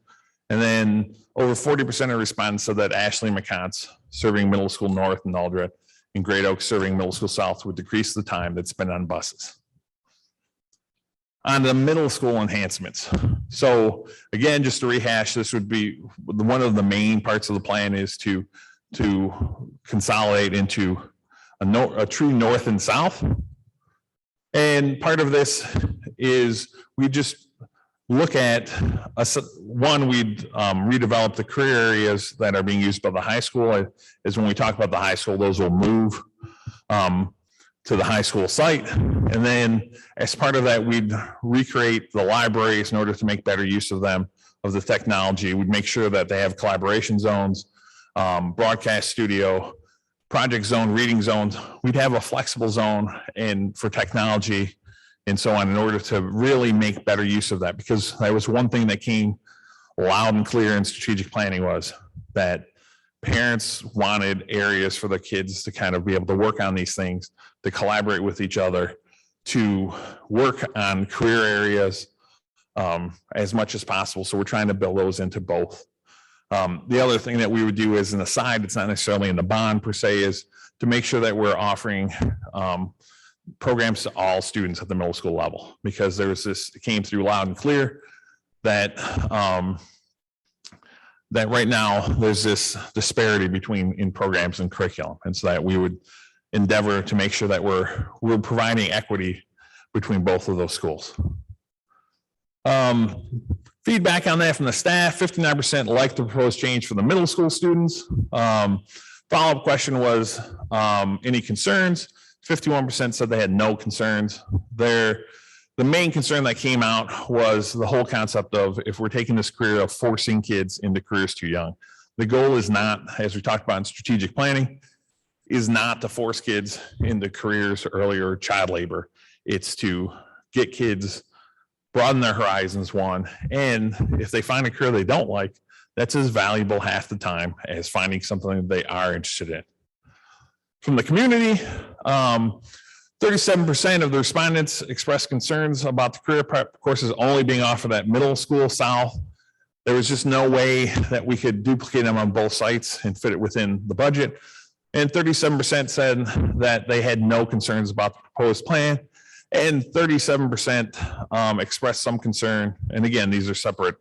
And then over 40% of respondents said that Ashley McCants serving Middle School North and Naldret and Great Oaks serving Middle School South would decrease the time that's spent on buses. On the middle school enhancements. So again, just to rehash, this would be one of the main parts of the plan is to consolidate into a true north and south. And part of this is we just look at we'd redevelop the career areas that are being used by the high school. Is when we talk about the high school, those will move to the high school site. And then as part of that, we'd recreate the libraries in order to make better use of them, of the technology. We'd make sure that they have collaboration zones, broadcast studio, project zone, reading zones. We'd have a flexible zone for technology and so on in order to really make better use of that, because that was one thing that came loud and clear in strategic planning, was that parents wanted areas for their kids to kind of be able to work on these things, to collaborate with each other, to work on career areas as much as possible. So we're trying to build those into both. The other thing that we would do as an aside, it's not necessarily in the bond per se, is to make sure that we're offering programs to all students at the middle school level, because there was this, it came through loud and clear that that right now there's this disparity in programs and curriculum. And so that we would endeavor to make sure that we're providing equity between both of those schools. Feedback on that from the staff: 59% liked the proposed change for the middle school students. Follow-up question was, any concerns? 51% said they had no concerns. The main concern that came out was the whole concept of, if we're taking this career of forcing kids into careers too young. The goal is not, as we talked about in strategic planning, is not to force kids into careers earlier, child labor. It's to get kids, broaden their horizons, one, and if they find a career they don't like, that's as valuable half the time as finding something that they are interested in. From the community, 37% of the respondents expressed concerns about the career prep courses only being offered at middle school south. There was just no way that we could duplicate them on both sites and fit it within the budget. And 37% said that they had no concerns about the proposed plan. And 37% expressed some concern. And again, these are separate.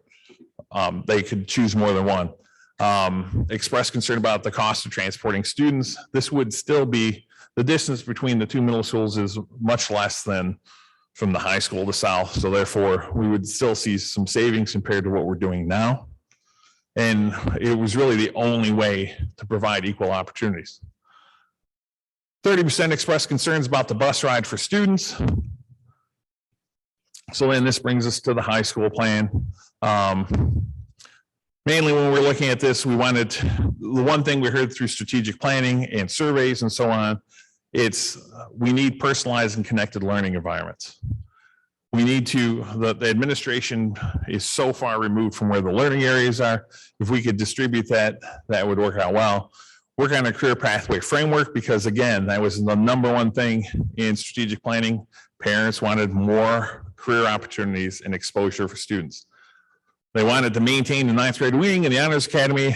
They could choose more than one. Expressed concern about the cost of transporting students. This would still be, the distance between the two middle schools is much less than from the high school to south. So therefore, we would still see some savings compared to what we're doing now. And it was really the only way to provide equal opportunities. 30% expressed concerns about the bus ride for students. So then this brings us to the high school plan. Mainly when we're looking at this, we wanted, the one thing we heard through strategic planning and surveys and so on, it's we need personalized and connected learning environments. We need to, the administration is so far removed from where the learning areas are. If we could distribute that, that would work out well. Work on a career pathway framework, because again, that was the number one thing in strategic planning. Parents wanted more career opportunities and exposure for students. They wanted to maintain the 9th grade wing and the Honors Academy,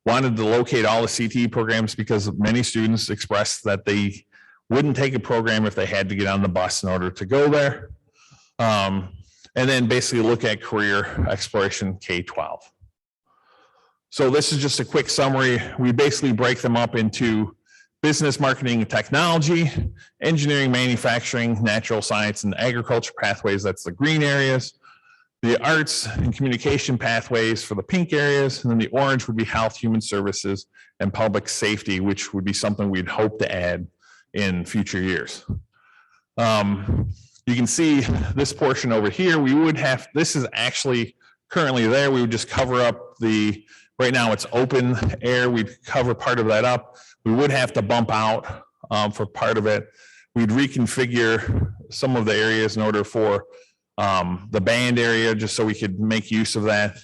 wanted to locate all the CTE programs because many students expressed that they wouldn't take a program if they had to get on the bus in order to go there. And then basically look at career exploration K-12. So this is just a quick summary. We basically break them up into business, marketing, and technology, engineering, manufacturing, natural science, and agriculture pathways. That's the green areas. The arts and communication pathways for the pink areas. And then the orange would be health, human services, and public safety, which would be something we'd hope to add in future years. You can see this portion over here. We would have, this is actually currently there. We would just cover up the, right now it's open air. We'd cover part of that up. We would have to bump out for part of it. We'd reconfigure some of the areas in order for the band area, just so we could make use of that.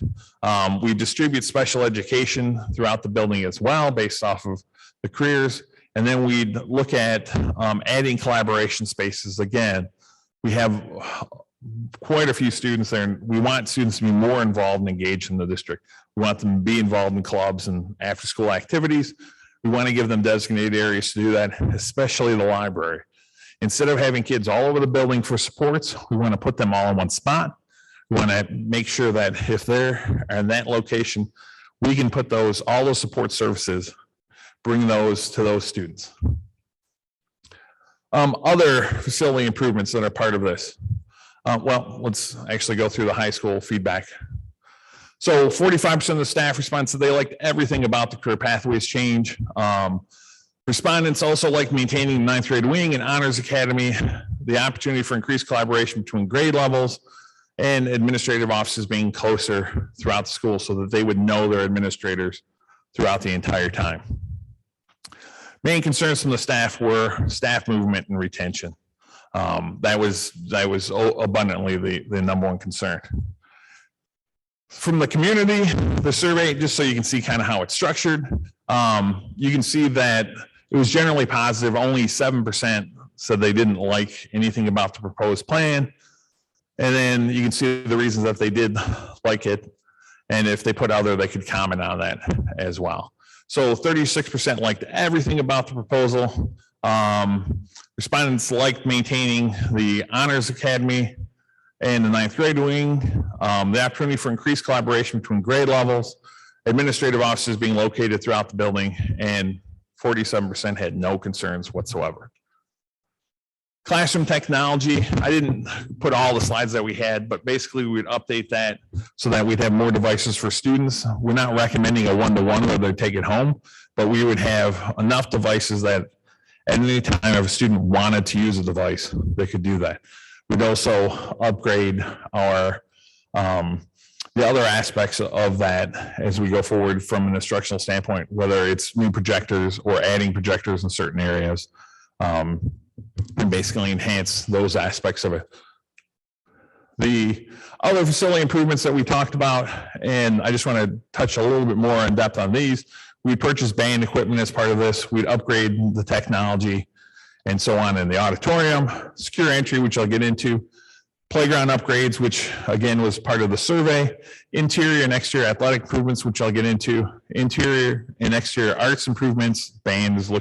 We distribute special education throughout the building as well, based off of the careers. And then we'd look at adding collaboration spaces. Again, we have quite a few students there, and we want students to be more involved and engaged in the district. We want them to be involved in clubs and after-school activities. We want to give them designated areas to do that, especially the library. Instead of having kids all over the building for supports, we want to put them all in one spot. We want to make sure that if they're in that location, we can put those, all those support services, bring those to those students. Other facility improvements that are part of this. Well, let's actually go through the high school feedback. So 45% of the staff responded that they liked everything about the career pathways change. Respondents also like maintaining the 9th grade wing and Honors Academy. the opportunity for increased collaboration between grade levels and administrative offices being closer throughout the school so that they would know their administrators throughout the entire time. Main concerns from the staff were staff movement and retention. That was abundantly the number one concern. From the community, the survey, just so you can see kind of how it's structured, you can see that it was generally positive. Only 7% said they didn't like anything about the proposed plan. And then you can see the reasons that they did like it. And if they put other, they could comment on that as well. So 36% liked everything about the proposal. Respondents liked maintaining the Honors Academy and the 9th grade wing, the opportunity for increased collaboration between grade levels, administrative offices being located throughout the building, and 47% had no concerns whatsoever. Classroom technology, I didn't put all the slides that we had, but basically we'd update that so that we'd have more devices for students. We're not recommending a one-to-one where they take it home, but we would have enough devices that at any time if a student wanted to use a device, they could do that. We'd also upgrade our the other aspects of that as we go forward from an instructional standpoint, whether it's new projectors or adding projectors in certain areas, and basically enhance those aspects of it. The other facility improvements that we talked about, and I just want to touch a little bit more in depth on these. We purchased band equipment as part of this. We'd upgrade the technology and so on in the auditorium, secure entry, which I'll get into, playground upgrades, which again was part of the survey, interior and exterior athletic improvements, which I'll get into, interior and exterior arts improvements. Band has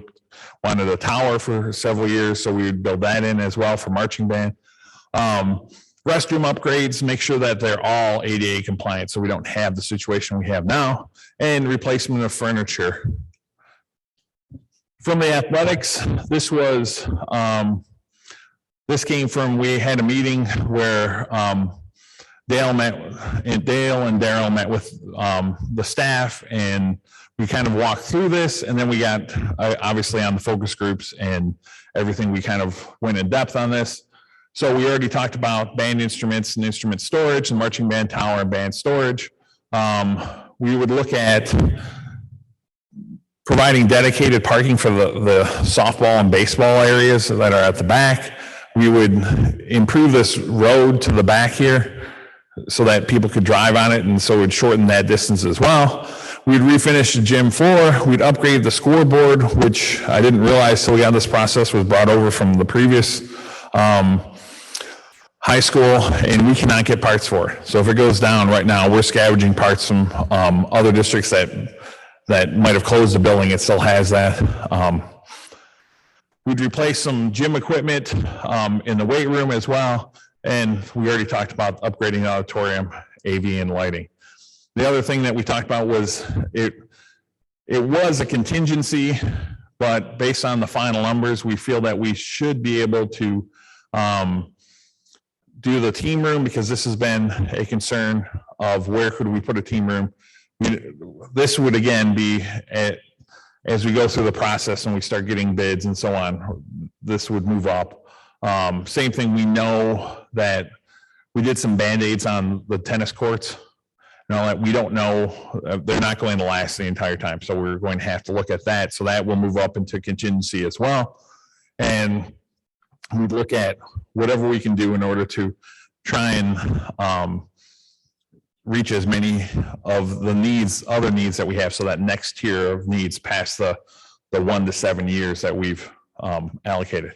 wanted a tower for several years, so we would build that in as well for marching band. Restroom upgrades, make sure that they're all ADA compliant so we don't have the situation we have now, and replacement of furniture. From the athletics, this was, this came from, we had a meeting where Dale and Daryl met with the staff, and we kind of walked through this, and then we got obviously on the focus groups and everything, we kind of went in depth on this. So we already talked about band instruments and instrument storage and marching band tower and band storage. We would look at providing dedicated parking for the softball and baseball areas that are at the back. We would improve this road to the back here so that people could drive on it, and so we'd shorten that distance as well. We'd refinish the gym floor. We'd upgrade the scoreboard, which I didn't realize till we got this process was brought over from the previous high school, and we cannot get parts for it. So if it goes down right now, we're scavenging parts from other districts that might have closed the building. It still has that. We'd replace some gym equipment in the weight room as well. And we already talked about upgrading the auditorium, AV and lighting. The other thing that we talked about was it was a contingency, but based on the final numbers, we feel that we should be able to do the team room, because this has been a concern of where could we put a team room. This would again be as we go through the process and we start getting bids and so on, this would move up. Same thing, we know that we did some Band-Aids on the tennis courts. Now that we don't know, they're not going to last the entire time. So we're going to have to look at that. So that will move up into contingency as well. And we'd look at whatever we can do in order to try and reach as many of the other needs that we have. So that next tier of needs past the 1 to 7 years that we've allocated.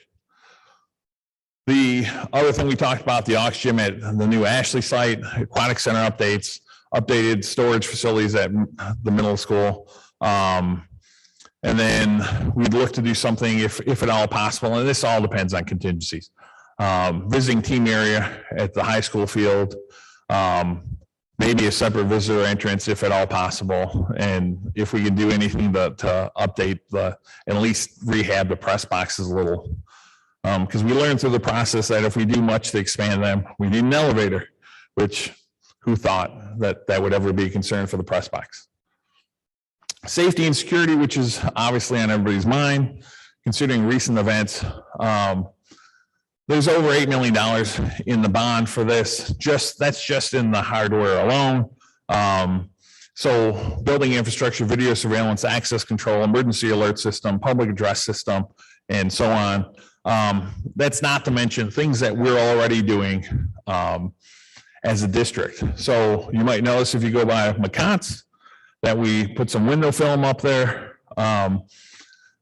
The other thing we talked about, the Aux Gym at the new Ashley site, aquatic center updates, updated storage facilities at the middle school. And then we'd look to do something if at all possible, and this all depends on contingencies. Visiting team area at the high school field, maybe a separate visitor entrance if at all possible. And if we can do anything to update at least rehab the press boxes a little. Because we learned through the process that if we do much to expand them, we need an elevator, which who thought that would ever be a concern for the press box. Safety and security, which is obviously on everybody's mind, considering recent events. There's over $8 million in the bond for this. That's just in the hardware alone. So building infrastructure, video surveillance, access control, emergency alert system, public address system, and so on. That's not to mention things that we're already doing as a district. So you might notice if you go by McCott's that we put some window film up there.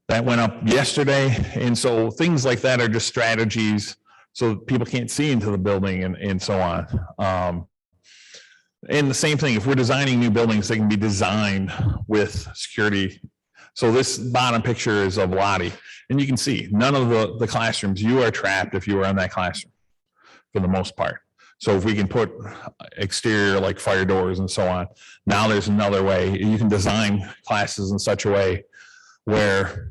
That went up yesterday. And so things like that are just strategies so people can't see into the building and so on. And the same thing, if we're designing new buildings, they can be designed with security. So this bottom picture is of Lottie, and you can see none of the classrooms, you are trapped if you are in that classroom for the most part. So if we can put exterior like fire doors and so on, now there's another way. You can design classes in such a way where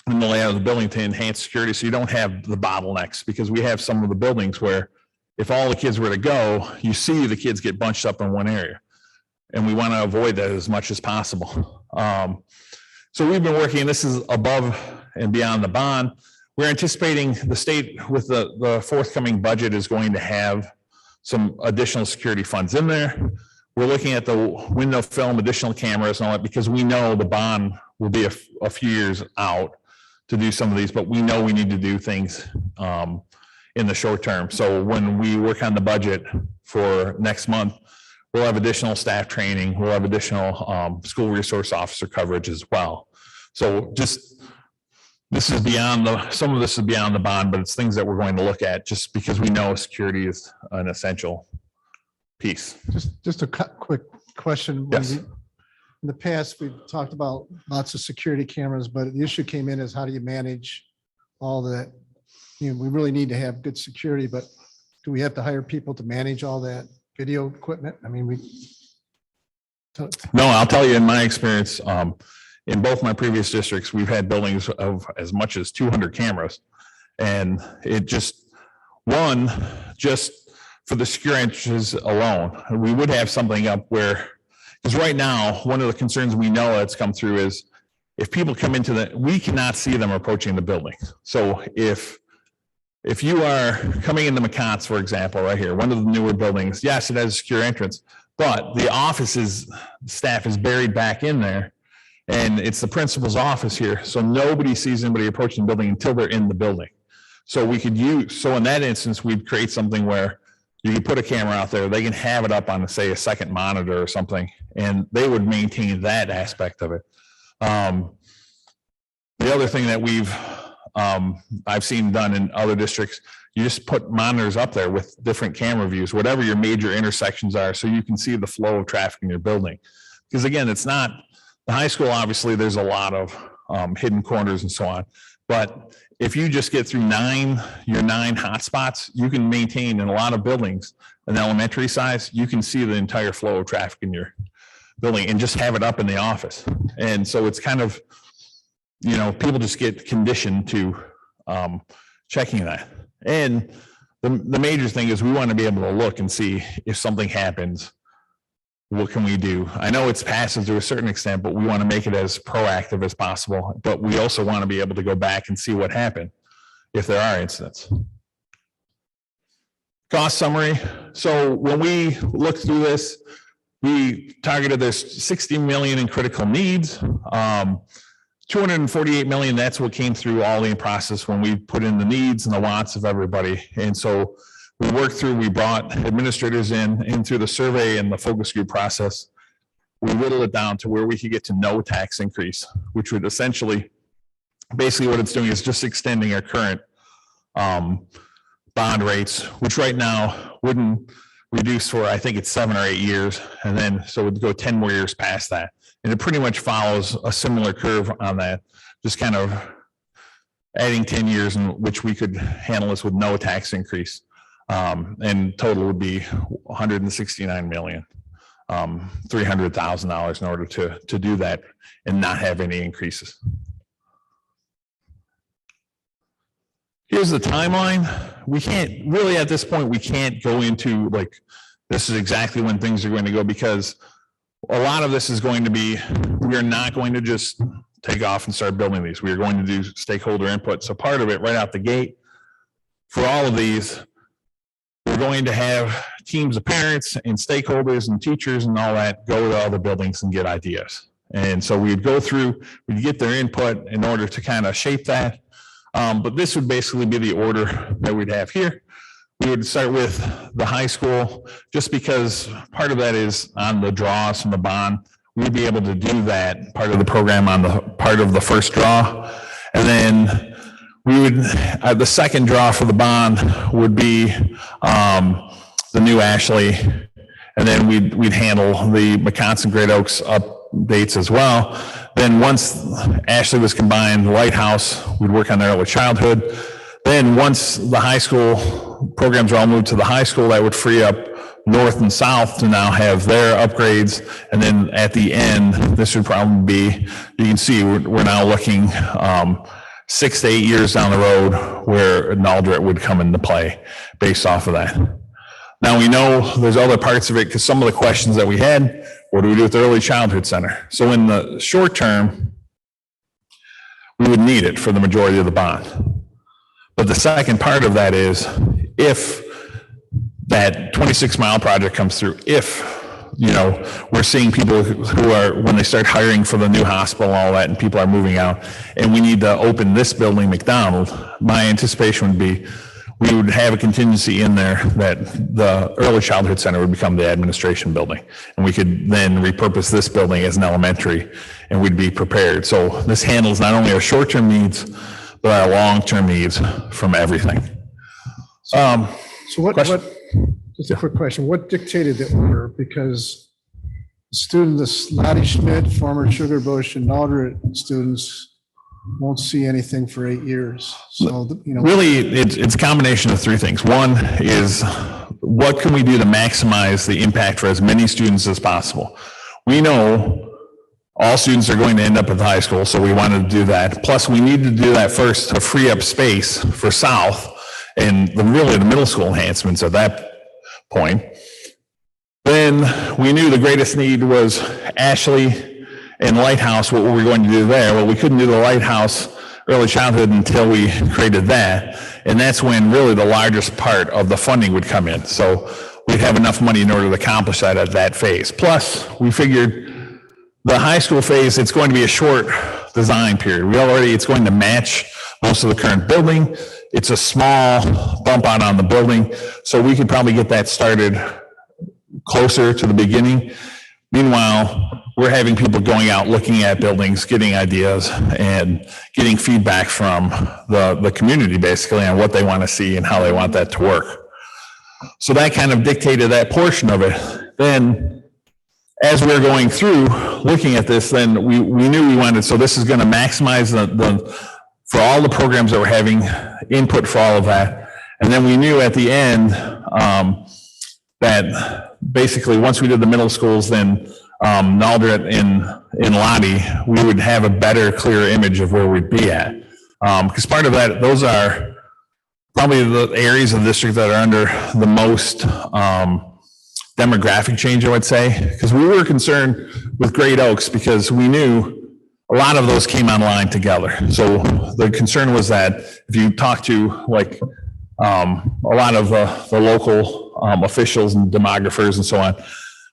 in the layout of the building to enhance security so you don't have the bottlenecks, because we have some of the buildings where if all the kids were to go, you see the kids get bunched up in one area. And we want to avoid that as much as possible. So we've been working, this is above and beyond the bond. We're anticipating the state with the forthcoming budget is going to have some additional security funds in there. We're looking at the window film, additional cameras and all that, because we know the bond will be a few years out to do some of these, but we know we need to do things in the short term. So when we work on the budget for next month, we'll have additional staff training. We'll have additional school resource officer coverage as well. So just, this is beyond some of this is beyond the bond, but it's things that we're going to look at just because we know security is an essential piece. Just a quick question. Yes. In the past, we've talked about lots of security cameras, but the issue came in is how do you manage all that? You know, we really need to have good security, but do we have to hire people to manage all that video equipment? I mean, No, I'll tell you, in my experience, in both my previous districts, we've had buildings of as much as 200 cameras. And it just for the secure entrances alone, we would have something up where, because right now, one of the concerns we know that's come through is if people come into we cannot see them approaching the building. So if you are coming into McCott's, for example, right here, one of the newer buildings, yes, it has a secure entrance, but the staff is buried back in there. And it's the principal's office here. So nobody sees anybody approaching the building until they're in the building. So in that instance, we'd create something where you could put a camera out there, they can have it up on, say, a second monitor or something, and they would maintain that aspect of it. The other thing that I've seen done in other districts, you just put monitors up there with different camera views, whatever your major intersections are, so you can see the flow of traffic in your building. Because again, it's not, the high school, obviously, there's a lot of hidden corners and so on. But if you just get through your nine hotspots, you can maintain in a lot of buildings, an elementary size, you can see the entire flow of traffic in your building and just have it up in the office. And so it's kind of, people just get conditioned to checking that. And the major thing is we want to be able to look and see if something happens, what can we do? I know it's passive to a certain extent, but we want to make it as proactive as possible. But we also want to be able to go back and see what happened if there are incidents. Cost summary. So when we looked through this, we targeted there's 60 million in critical needs. 248 million, that's what came through all the process when we put in the needs and the wants of everybody. And so we worked through, we brought administrators in through the survey and the focus group process. We whittled it down to where we could get to no tax increase, which would essentially, basically what it's doing is just extending our current bond rates, which right now wouldn't reduce for, I think it's 7 or 8 years. And then, so it would go 10 more years past that. And it pretty much follows a similar curve on that, just kind of adding 10 years in which we could handle this with no tax increase. And total would be 169 million, $300,000 in order to do that and not have any increases. Here's the timeline. We can't really, at this point, we can't go into like, this is exactly when things are going to go, because a lot of this is going to be, we're not going to just take off and start building these. We're going to do stakeholder input. So part of it right out the gate, for all of these, we're going to have teams of parents and stakeholders and teachers and all that go to other buildings and get ideas. And so we'd go through, we'd get their input in order to kind of shape that. But this would basically be the order that we'd have here. We would start with the high school, just because part of that is on the draws from the bond. We'd be able to do that part of the program on the part of the first draw. And then we would, the second draw for the bond would be the new Ashley. And then we'd handle the McConson Great Oaks updates as well. Then once Ashley was combined, the Lighthouse, we'd work on their early childhood. Then once the high school programs are all moved to the high school, that would free up North and South to now have their upgrades. And then at the end, this would probably be, you can see we're now looking 6 to 8 years down the road where Naldret would come into play based off of that. Now we know there's other parts of it because some of the questions that we had, what do we do with the early childhood center? So in the short term, we would need it for the majority of the bond. But the second part of that is if that 26-mile project comes through, if, you know, we're seeing people who are, when they start hiring for the new hospital and all that, and people are moving out, and we need to open this building, McDonald, my anticipation would be we would have a contingency in there that the early childhood center would become the administration building. And we could then repurpose this building as an elementary, and we'd be prepared. So this handles not only our short-term needs, but our long-term needs from everything. So what, Question? just a quick question, what dictated the order? Because students, Lottie Schmidt, former Sugar Bush, and Naldret students won't see anything for 8 years. So, you know. Really, it's a combination of three things. One is what can we do to maximize the impact for as many students as possible? We know all students are going to end up at the high school, so we wanted to do that. Plus, we need to do that first to free up space for South and really the middle school enhancements at that point. Then we knew the greatest need was Ashley and Lighthouse. What were we going to do there? Well, we couldn't do the Lighthouse early childhood until we created that. And that's when really the largest part of the funding would come in. So we'd have enough money in order to accomplish that at that phase. Plus, we figured the high school phase, it's going to be a short design period. It's going to match most of the current building. It's a small bump out on the building. So we could probably get that started closer to the beginning. Meanwhile, we're having people going out, looking at buildings, getting ideas and getting feedback from the community basically on what they want to see and how they want that to work. So that kind of dictated that portion of it. Then as we were going through looking at this, then we knew we wanted, so this is going to maximize for all the programs that we're having input for all of that. And then we knew at the end that basically once we did the middle schools, then Naldret and Lottie, we would have a better, clearer image of where we'd be at. Because part of that, those are probably the areas of the district that are under the most demographic change, I would say. Because we were concerned with Great Oaks because we knew a lot of those came online together. So the concern was that if you talk to like a lot of the local officials and demographers and so on,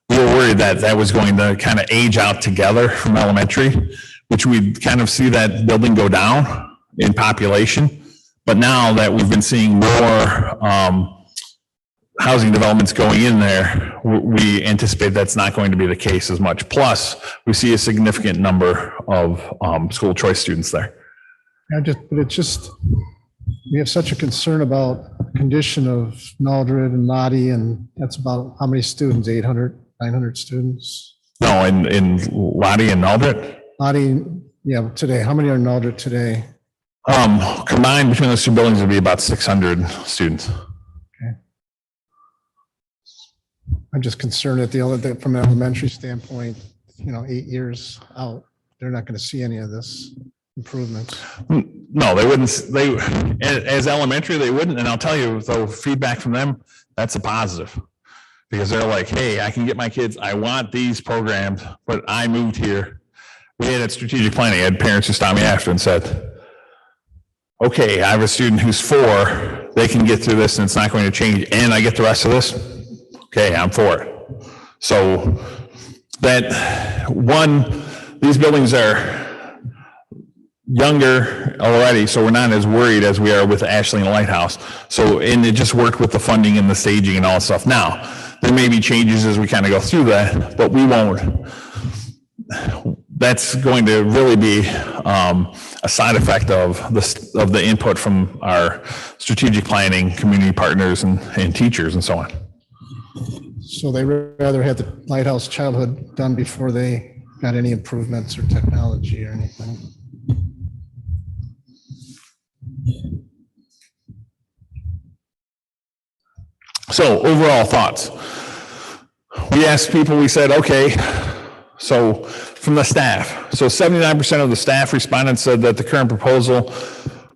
we were worried that that was going to kind of age out together from elementary, which we'd kind of see that building go down in population. But now that we've been seeing more housing developments going in there, we anticipate that's not going to be the case as much. Plus, we see a significant number of school choice students there. But it's just, we have such a concern about the condition of Naldret and Lottie, and that's about how many students, 800, 900 students? No, in Lottie and Naldret? Lottie, yeah, today, how many are in Naldret today? Combined between those two buildings would be about 600 students. Okay. I'm just concerned that from an elementary standpoint, 8 years out, they're not going to see any of this improvements. No, they wouldn't. As elementary, they wouldn't. And I'll tell you, though, feedback from them, that's a positive. Because they're like, hey, I can get my kids, I want these programs, but I moved here. We had at strategic planning, I had parents who stopped me after and said, okay, I have a student who's 4, they can get through this and it's not going to change, and I get the rest of this, okay, I'm for it. So that one, these buildings are younger already, so we're not as worried as we are with Ashley and Lighthouse. So, and it just worked with the funding and the staging and all that stuff. Now, there may be changes as we kind of go through that, but we won't. That's going to really be a side effect of the input from our strategic planning, community partners, and teachers and so on. So they rather had the Lighthouse Childhood done before they got any improvements or technology or anything. So overall thoughts. We asked people, we said, okay, so from the staff, so 79% of the staff respondents said that the current proposal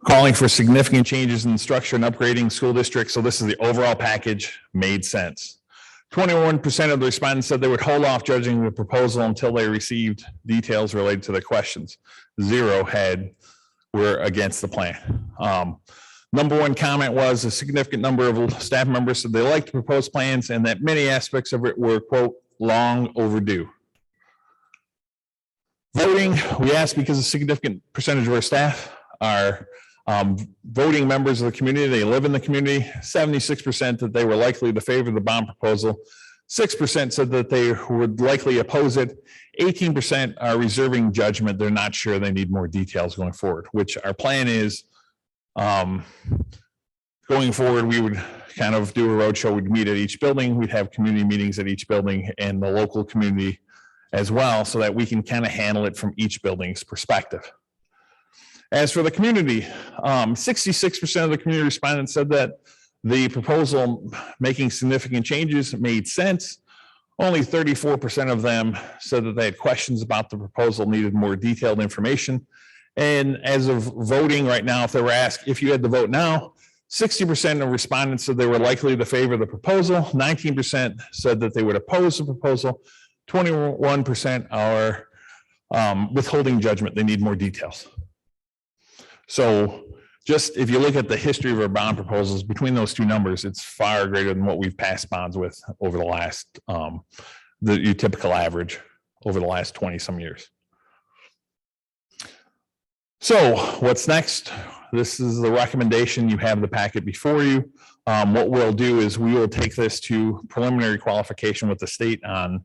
calling for significant changes in the structure and upgrading school districts, so this is the overall package, made sense. 21% of the respondents said they would hold off judging the proposal until they received details related to the questions. 0 were against the plan. Number one comment was a significant number of staff members said they liked the proposed plans and that many aspects of it were, quote, long overdue. Voting, we asked because a significant percentage of our staff are voting members of the community. They live in the community. 76% that they were likely to favor the bond proposal. 6% said that they would likely oppose it. 18% are reserving judgment. They're not sure. They need more details going forward, which our plan is going forward, we would kind of do a roadshow. We'd meet at each building. We'd have community meetings at each building and the local community as well, so that we can kind of handle it from each building's perspective. As for the community, 66% of the community respondents said that the proposal making significant changes made sense. Only 34% of them said that they had questions about the proposal, needed more detailed information. And as of voting right now, if they were asked if you had to vote now, 60% of respondents said they were likely to favor the proposal. 19% said that they would oppose the proposal. 21% are withholding judgment. They need more details. So just if you look at the history of our bond proposals, between those two numbers, it's far greater than what we've passed bonds with over the last, your typical average over the last 20 some years. So what's next? This is the recommendation. You have the packet before you. What we'll do is we will take this to preliminary qualification with the state on,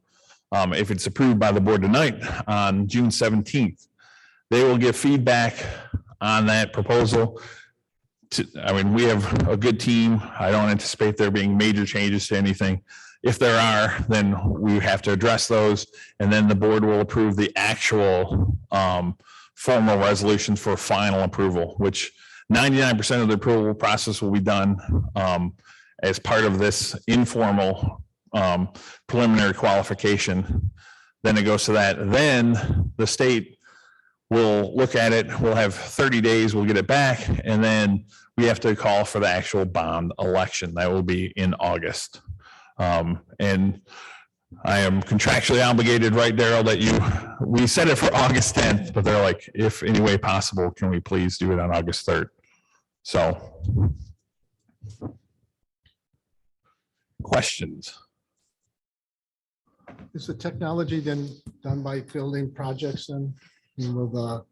if it's approved by the board tonight, on June 17th. They will give feedback on that proposal. I mean, we have a good team. I don't anticipate there being major changes to anything. If there are, then we have to address those, and then the board will approve the actual formal resolutions for final approval, which 99% of the approval process will be done as part of this informal preliminary qualification. Then it goes to that. Then the state will look at it. We'll have 30 days. We'll get it back. And then we have to call for the actual bond election. That will be in August. And I am contractually obligated, right, Daryl, that we set it for August 10th, but they're like, if any way possible, can we please do it on August 3rd? So questions? Is the technology then done by building projects then? And will the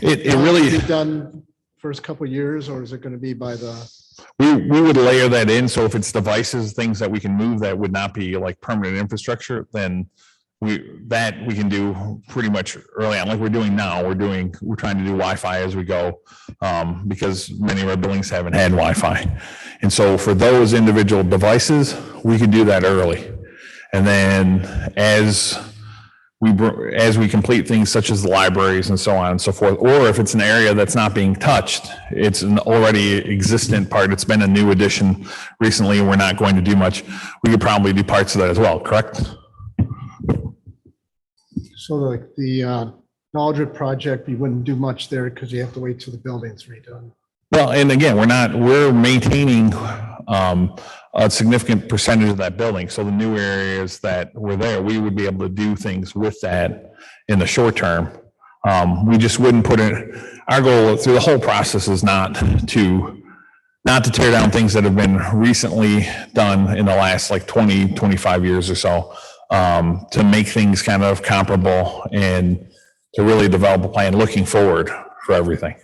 It really be done first couple of years, or is it going to be by the? we would layer that in. So if it's devices, things that we can move that would not be like permanent infrastructure, then we can do pretty much early on, like we're doing now. We're trying to do Wi-Fi as we go, because many of our buildings haven't had Wi-Fi. And so for those individual devices, we could do that early. And then as we complete things such as the libraries and so on and so forth, or if it's an area that's not being touched, it's an already existent part, it's been a new addition recently, and we're not going to do much, we could probably do parts of that as well, correct? So like the Aldred project, you wouldn't do much there because you have to wait till the building's redone. Well, and again, we're maintaining a significant percentage of that building. So the new areas that were there, we would be able to do things with that in the short term. We just wouldn't put it, our goal through the whole process is not to not to tear down things that have been recently done in the last like 20, 25 years or so, to make things kind of comparable and to really develop a plan looking forward for everything.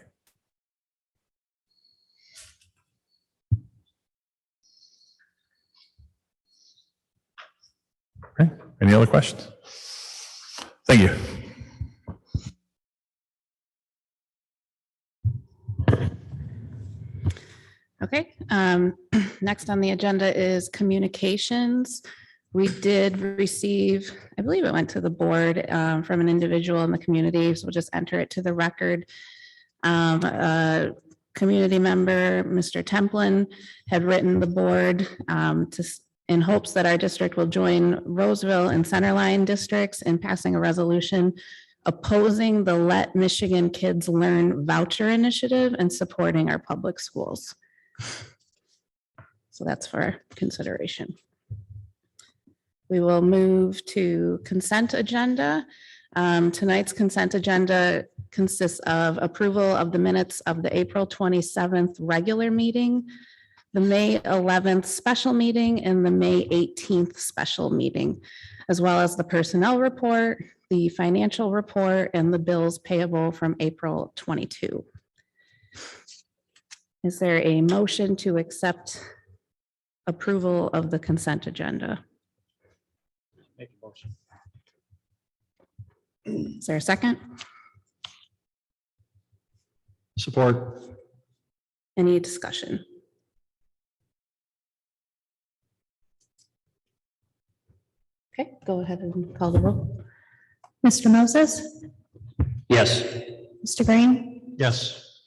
Okay, any other questions? Thank you. Okay, next on the agenda is communications. We did receive, I believe it went to the board from an individual in the community, so we'll just enter it to the record. A community member, Mr. Templin, had written the board in hopes that our district will join Roseville and Centerline districts in passing a resolution opposing the Let Michigan Kids Learn voucher initiative and supporting our public schools. So that's for consideration. We will move to consent agenda. Tonight's consent agenda consists of approval of the minutes of the April 27th regular meeting, the May 11th special meeting, and the May 18th special meeting, as well as the personnel report, the financial report, and the bills payable from April 22. Is there a motion to accept approval of the consent agenda? Make a motion. Is there a second? Support. Any discussion? Okay, go ahead and call the roll. Mr. Moses, Yes. Mr. Green, Yes.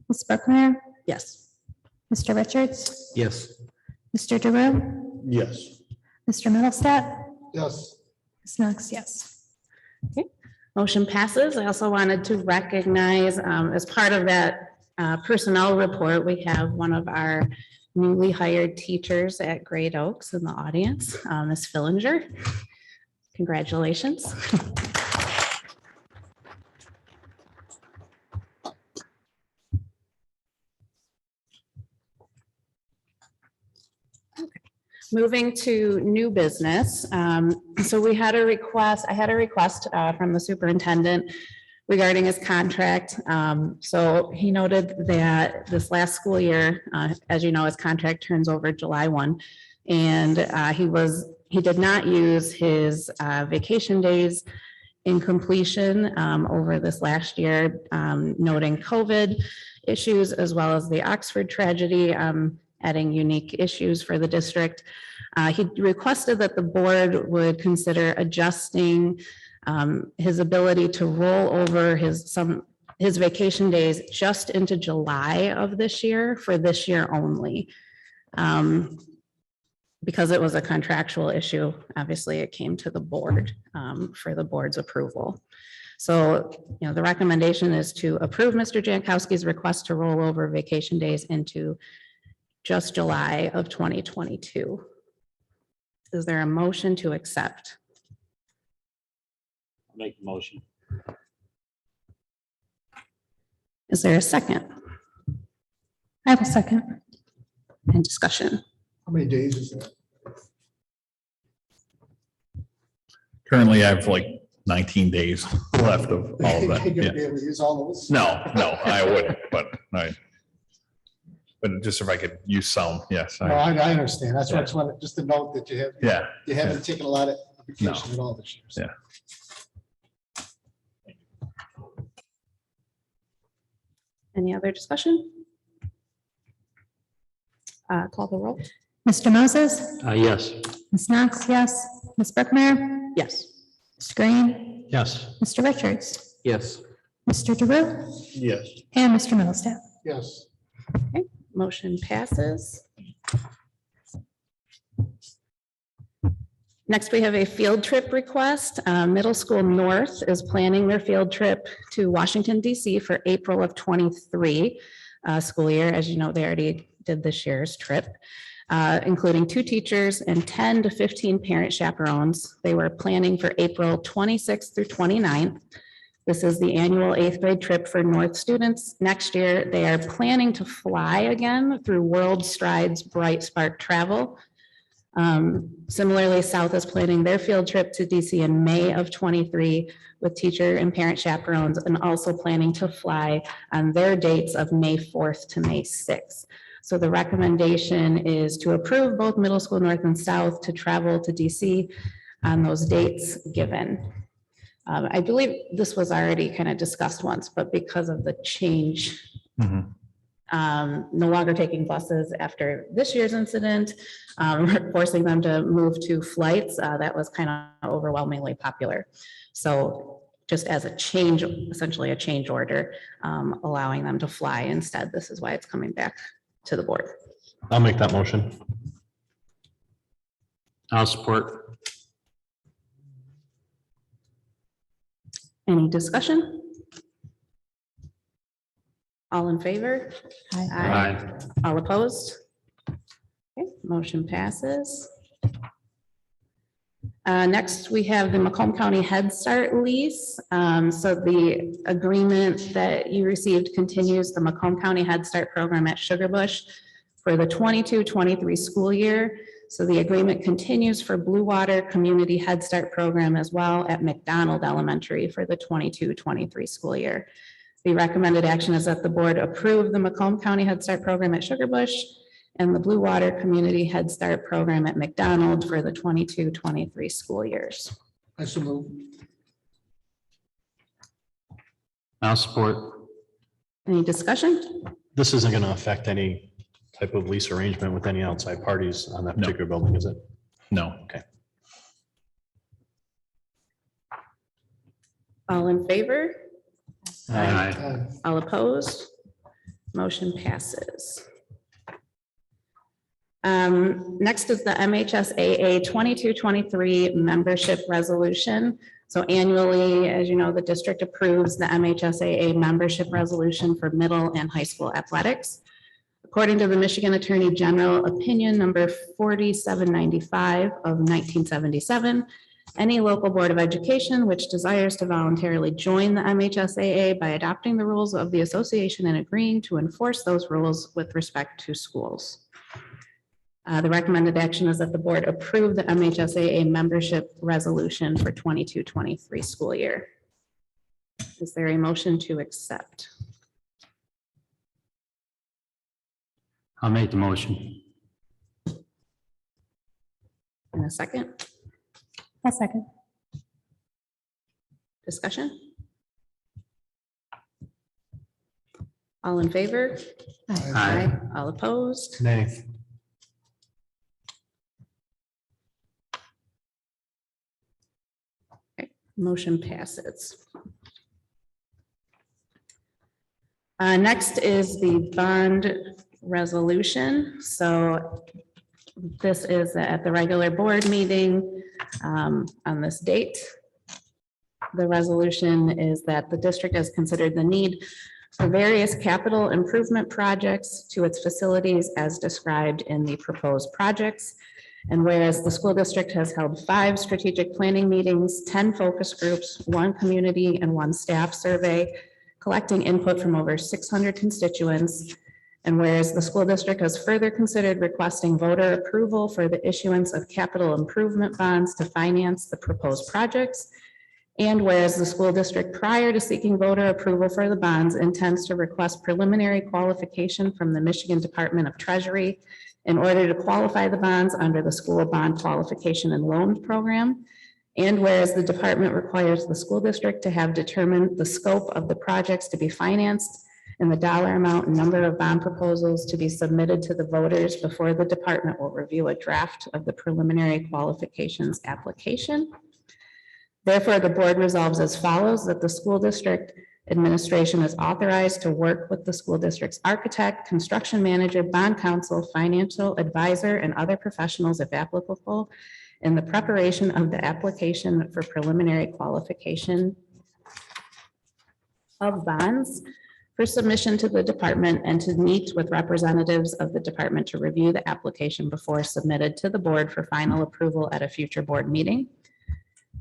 Ms. Buckmeyer, Yes. Mr. Richards, Yes. Mr. Drew, Yes. Mr. Middlestat, Yes. Ms. Knox, yes. Motion passes. I also wanted to recognize, as part of that personnel report, we have one of our newly hired teachers at Great Oaks in the audience, Ms. Fillinger. Congratulations. Moving to new business. So we had a request, I had a request from the superintendent regarding his contract. So he noted that this last school year, as you know, his contract turns over July 1. And he did not use his vacation days in completion over this last year, noting COVID issues as well as the Oxford tragedy, adding unique issues for the district. He requested that the board would consider adjusting his ability to roll over his vacation days just into July of this year for this year only. Because it was a contractual issue, obviously it came to the board for the board's approval. So, the recommendation is to approve Mr. Jankowski's request to roll over vacation days into just July of 2022. Is there a motion to accept? Make a motion. Is there a second? I have a second. And discussion? How many days is that? Currently, I have like 19 days left of all of that. You're gonna Yeah. be able to use all those? No, I wouldn't, but just if I could use some, yes. No, I understand. That's why I just wanted, just to note that Yeah. you haven't taken a lot of vacation at all this year. so. Yeah. Any other discussion? Call the roll. Mr. Moses, Yes. Ms. Knox, yes. Ms. Buckmeyer, Yes. Mr. Green, Yes. Mr. Richards, Yes. Mr. Drew, Yes. and Mr. Middlestat. Yes. Motion passes. Next, we have a field trip request. Middle School North is planning their field trip to Washington DC for April of 23 school year. As you know, they already did this year's trip, including 2 teachers and 10 to 15 parent chaperones. They were planning for April 26th through 29th. This is the annual 8th grade trip for North students. Next year, they are planning to fly again through World Strides Bright Spark Travel. Similarly, South is planning their field trip to DC in May of 23 with teacher and parent chaperones, and also planning to fly on their dates of May 4th to May 6th. So the recommendation is to approve both middle school North and South to travel to DC on those dates given. I believe this was already kind of discussed once, but because of the change, Mhm. no longer taking buses after this year's incident, forcing them to move to flights, that was kind of overwhelmingly popular. So just as a change, essentially a change order, allowing them to fly instead. This is why it's coming back to the board. I'll make that motion. I'll support. Any discussion? All in favor? All opposed? Okay, motion passes. Next, we have the Macomb County Head Start lease. So the agreement that you received continues the Macomb County Head Start program at Sugar Bush for the 22-23 school year. So the agreement continues for Blue Water Community Head Start program as well at McDonald Elementary for the 22-23 school year. The recommended action is that the board approve the Macomb County Head Start program at Sugar Bush and the Blue Water Community Head Start program at McDonald for the 22-23 school years. I so move. I'll support. Any discussion? This isn't going to affect any type of lease arrangement with any outside parties on that No. particular building, is it? No. Okay. All in favor? Aye. All opposed? Motion passes. Next is the MHSAA 22-23 membership resolution. So annually, as you know, the district approves the MHSAA membership resolution for middle and high school athletics. According to the Michigan Attorney General Opinion Number 4795 of 1977, any local board of education which desires to voluntarily join the MHSAA by adopting the rules of the association and agreeing to enforce those rules with respect to schools. The recommended action is that the board approve the MHSAA membership resolution for 22-23 school year. Is there a motion to accept? I'll make the motion. In a second, A second. discussion? All in favor? Aye. All opposed? Nay. Motion passes. Next is the bond resolution. So this is at the regular board meeting on this date. The resolution is that the district has considered the need for various capital improvement projects to its facilities as described in the proposed projects. And whereas the school district has held 5 strategic planning meetings, 10 focus groups, 1 community and 1 staff survey, collecting input from over 600 constituents. And whereas the school district has further considered requesting voter approval for the issuance of capital improvement bonds to finance the proposed projects. And whereas the school district, prior to seeking voter approval for the bonds, intends to request preliminary qualification from the Michigan Department of Treasury in order to qualify the bonds under the school bond qualification and loan program. And whereas the department requires the school district to have determined the scope of the projects to be financed and the dollar amount and number of bond proposals to be submitted to the voters before the department will review a draft of the preliminary qualifications application. Therefore, the board resolves as follows, that the school district administration is authorized to work with the school district's architect, construction manager, bond counsel, financial advisor, and other professionals if applicable in the preparation of the application for preliminary qualification of bonds for submission to the department, and to meet with representatives of the department to review the application before submitted to the board for final approval at a future board meeting.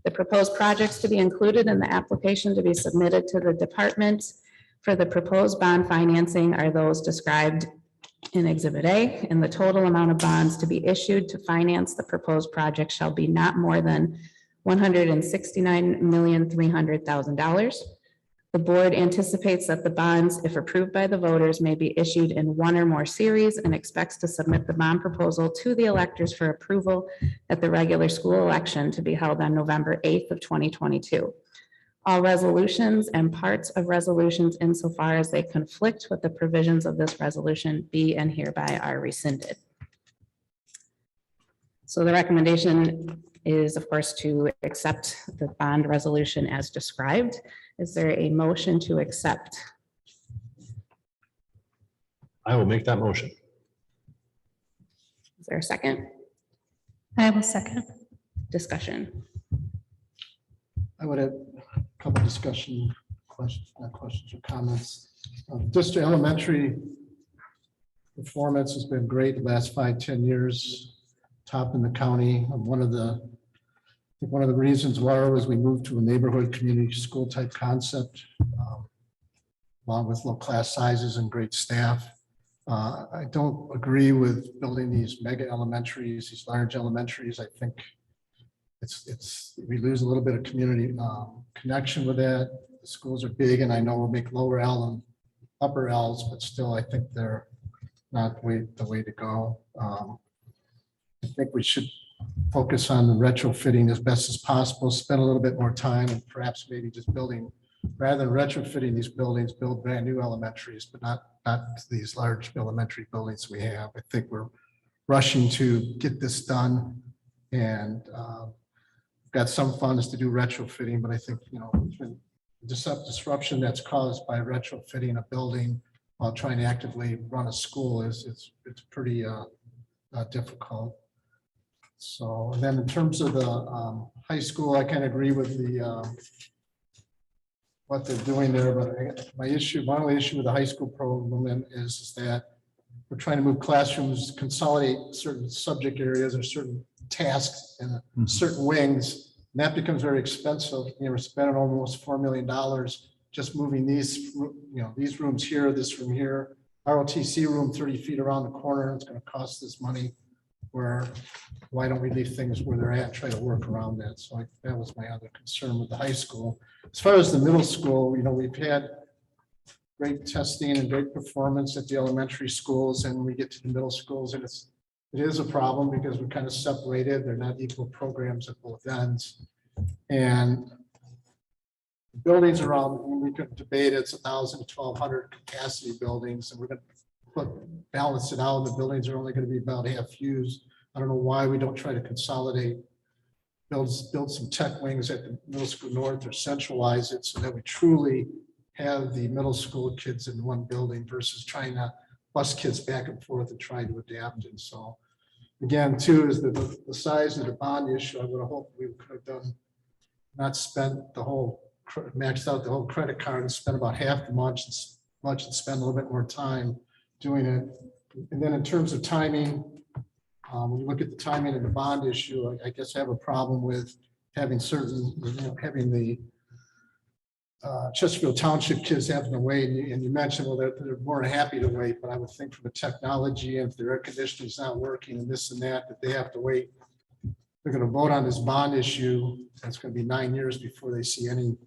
The proposed projects to be included in the application to be submitted to the department for the proposed bond financing are those described in Exhibit A, and the total amount of bonds to be issued to finance the proposed project shall be not more than $169,300,000. The board anticipates that the bonds, if approved by the voters, may be issued in one or more series and expects to submit the bond proposal to the electors for approval at the regular school election to be held on November 8th of 2022. All resolutions and parts of resolutions insofar as they conflict with the provisions of this resolution be and hereby are rescinded. So the recommendation is, of course, to accept the bond resolution as described. Is there a motion to accept? I will make that motion. Is there a second? I will second. Discussion. I would have a couple discussion questions, not questions or comments. District elementary performance has been great the last 5-10 years, top in the county. One of the reasons why was we moved to a neighborhood community school type concept, along with low class sizes and great staff. I don't agree with building these mega elementaries, these large elementaries. I think we lose a little bit of community connection with that. The schools are big, and I know we'll make lower L and upper L's, but still, I think they're not the way to go. I think we should focus on the retrofitting as best as possible, spend a little bit more time, and perhaps maybe just building, rather than retrofitting these buildings, build brand new elementaries, but not these large elementary buildings we have. I think we're rushing to get this done, and got some funds to do retrofitting, but I think, the disruption that's caused by retrofitting a building while trying to actively run a school it's pretty difficult. So, and then in terms of the high school, I kind of agree with what they're doing there, but my only issue with the high school program is that we're trying to move classrooms, consolidate certain subject areas or certain tasks in certain wings. And that becomes very expensive. We're spending almost $4 million just moving these rooms here, this room here, ROTC room 30 feet around the corner. It's going to cost this money. Why don't we leave things where they're at, try to work around that? So that was my other concern with the high school. As far as the middle school, we've had great testing and great performance at the elementary schools, and we get to the middle schools, and it is a problem because we're kind of separated. They're not equal programs at both ends. And buildings around, we could debate it's 1,000 to 1,200 capacity buildings, and we're going to balance it out. The buildings are only going to be about half used. I don't know why we don't try to consolidate, build some tech wings at the middle school north or centralize it so that we truly have the middle school kids in one building versus trying to bus kids back and forth and try to adapt. And so again, too, is the size of the bond issue. I would have hoped we could have done, not spent the whole, maxed out the whole credit card and spent about half the much and spend a little bit more time doing it. And then in terms of timing, when you look at the timing of the bond issue, I guess I have a problem with having having the Chesterfield Township kids having to wait. And you mentioned, well, they're more than happy to wait, but I would think from the technology, and if their air conditioning is not working and this and that they have to wait. They're going to vote on this bond issue. That's going to be 9 years before they see any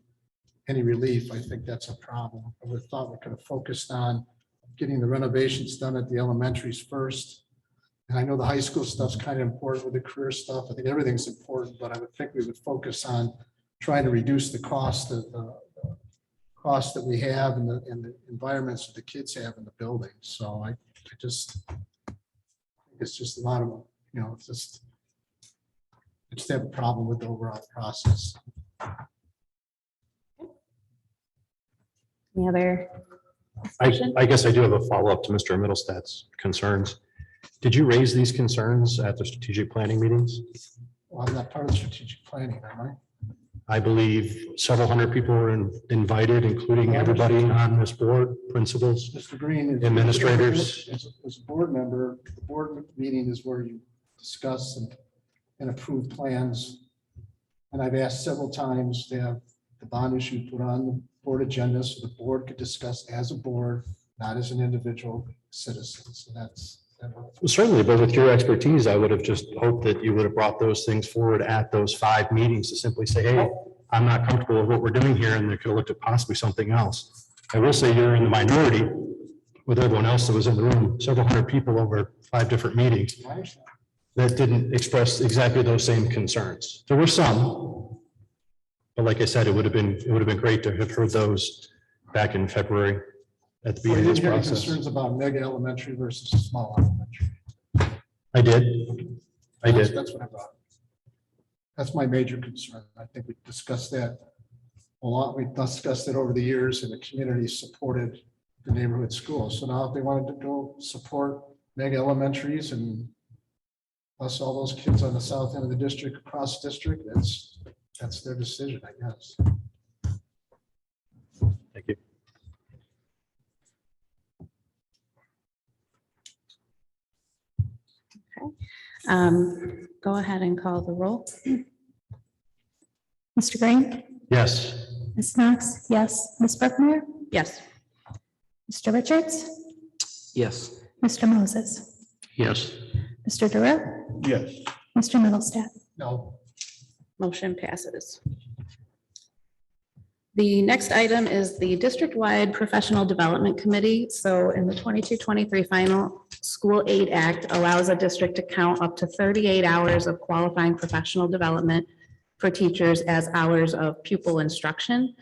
relief. I think that's a problem. I would have thought we could have focused on getting the renovations done at the elementaries first. And I know the high school stuff's kind of important with the career stuff. I think everything's important, but I would think we would focus on trying to reduce the cost that we have and the environments that the kids have in the building. So I just it's just a lot of, I just have a problem with the overall process. Any other? I guess I do have a follow-up to Mr. Middlestad's concerns. Did you raise these concerns at the strategic planning meetings? Well, I'm not part of the strategic planning, am I? I believe several hundred people were invited, including everybody on this board, principals. Mr. Green. Administrators. As a board member, the board meeting is where you discuss and approve plans And I've asked several times to have the bond issue put on the board agenda so the board could discuss as a board, not as an individual citizen. So that's. Well, certainly, but with your expertise, I would have just hoped that you would have brought those things forward at those 5 meetings to simply say, hey, I'm not comfortable with what we're doing here, and they could have looked at possibly something else. I will say you're in the minority with everyone else that was in the room, several hundred people over 5 different meetings that didn't express exactly those same concerns. There were some, but like I said, it would have been great to have heard those back in February at the You beginning of didn't this hear any process. concerns about mega elementary versus small elementary. I did. That's what I brought. That's my major concern. I think we discussed that a lot. We discussed it over the years and the community supported the neighborhood schools. So now if they wanted to go support mega elementaries and plus all those kids on the south end of the district, across district, that's their decision, I guess. Thank you. Go ahead and call the roll. Mr. Green, Yes. Ms. Knox, yes. Ms. Brookmeyer, Yes. Mr. Richards, Yes. Mr. Moses, Yes. Mr. Durrell, Yes. Mr. Middlestat. No, Motion passes. The next item is the district-wide professional development committee. So in the 22-23 final school aid act allows a district to count up to 38 hours of qualifying professional development for teachers as hours of pupil instruction.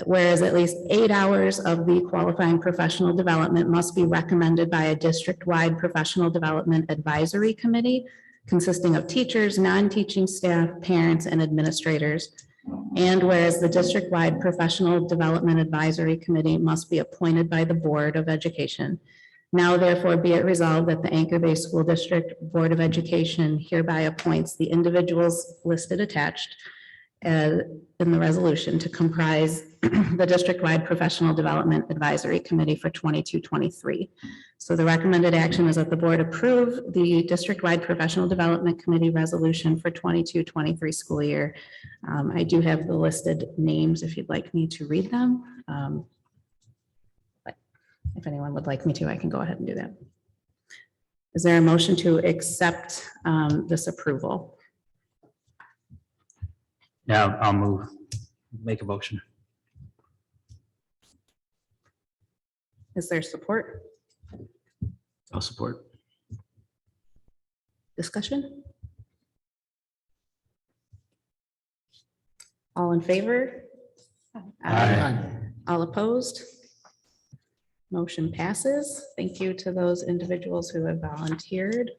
Whereas at least 8 hours of the qualifying professional development must be recommended by a district-wide professional development advisory committee consisting of teachers, non-teaching staff, parents, and administrators. And whereas the district-wide professional development advisory committee must be appointed by the Board of Education. Now therefore be it resolved that the Anchor Bay School District Board of Education hereby appoints the individuals listed attached in the resolution to comprise the district-wide professional development advisory committee for 22-23. So the recommended action is that the board approve the district-wide professional development committee resolution for 22-23 school year. I do have the listed names if you'd like me to read them. But if anyone would like me to, I can go ahead and do that. Is there a motion to accept this approval? Yeah, I'll move. Make a motion. Is there support? I'll support. Discussion? All in favor? Aye. All opposed? Motion passes. Thank you to those individuals who have volunteered.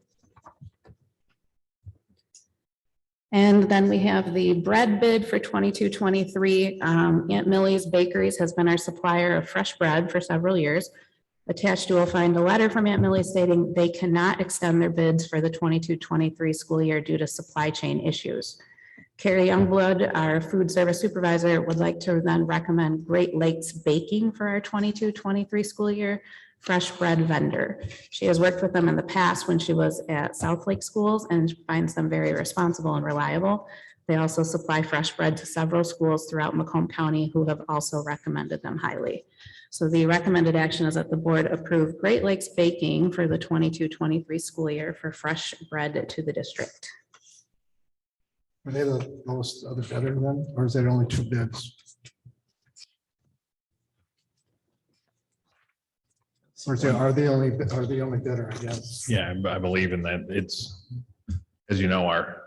And then we have the bread bid for 22-23. Aunt Millie's Bakeries has been our supplier of fresh bread for several years. Attached, you will find a letter from Aunt Millie stating they cannot extend their bids for the 22-23 school year due to supply chain issues. Carrie Youngblood, our food service supervisor, would like to then recommend Great Lakes Baking for our 22-23 school year fresh bread vendor. She has worked with them in the past when she was at South Lake Schools and finds them very responsible and reliable. They also supply fresh bread to several schools throughout Macomb County who have also recommended them highly. So the recommended action is that the board approve Great Lakes Baking for the 22-23 school year for fresh bread to the district. are they the lowest other bidder then, or is there only 2 bids? Or is there, are they only bidder, I guess? Yeah, I believe in that. It's, as you know, our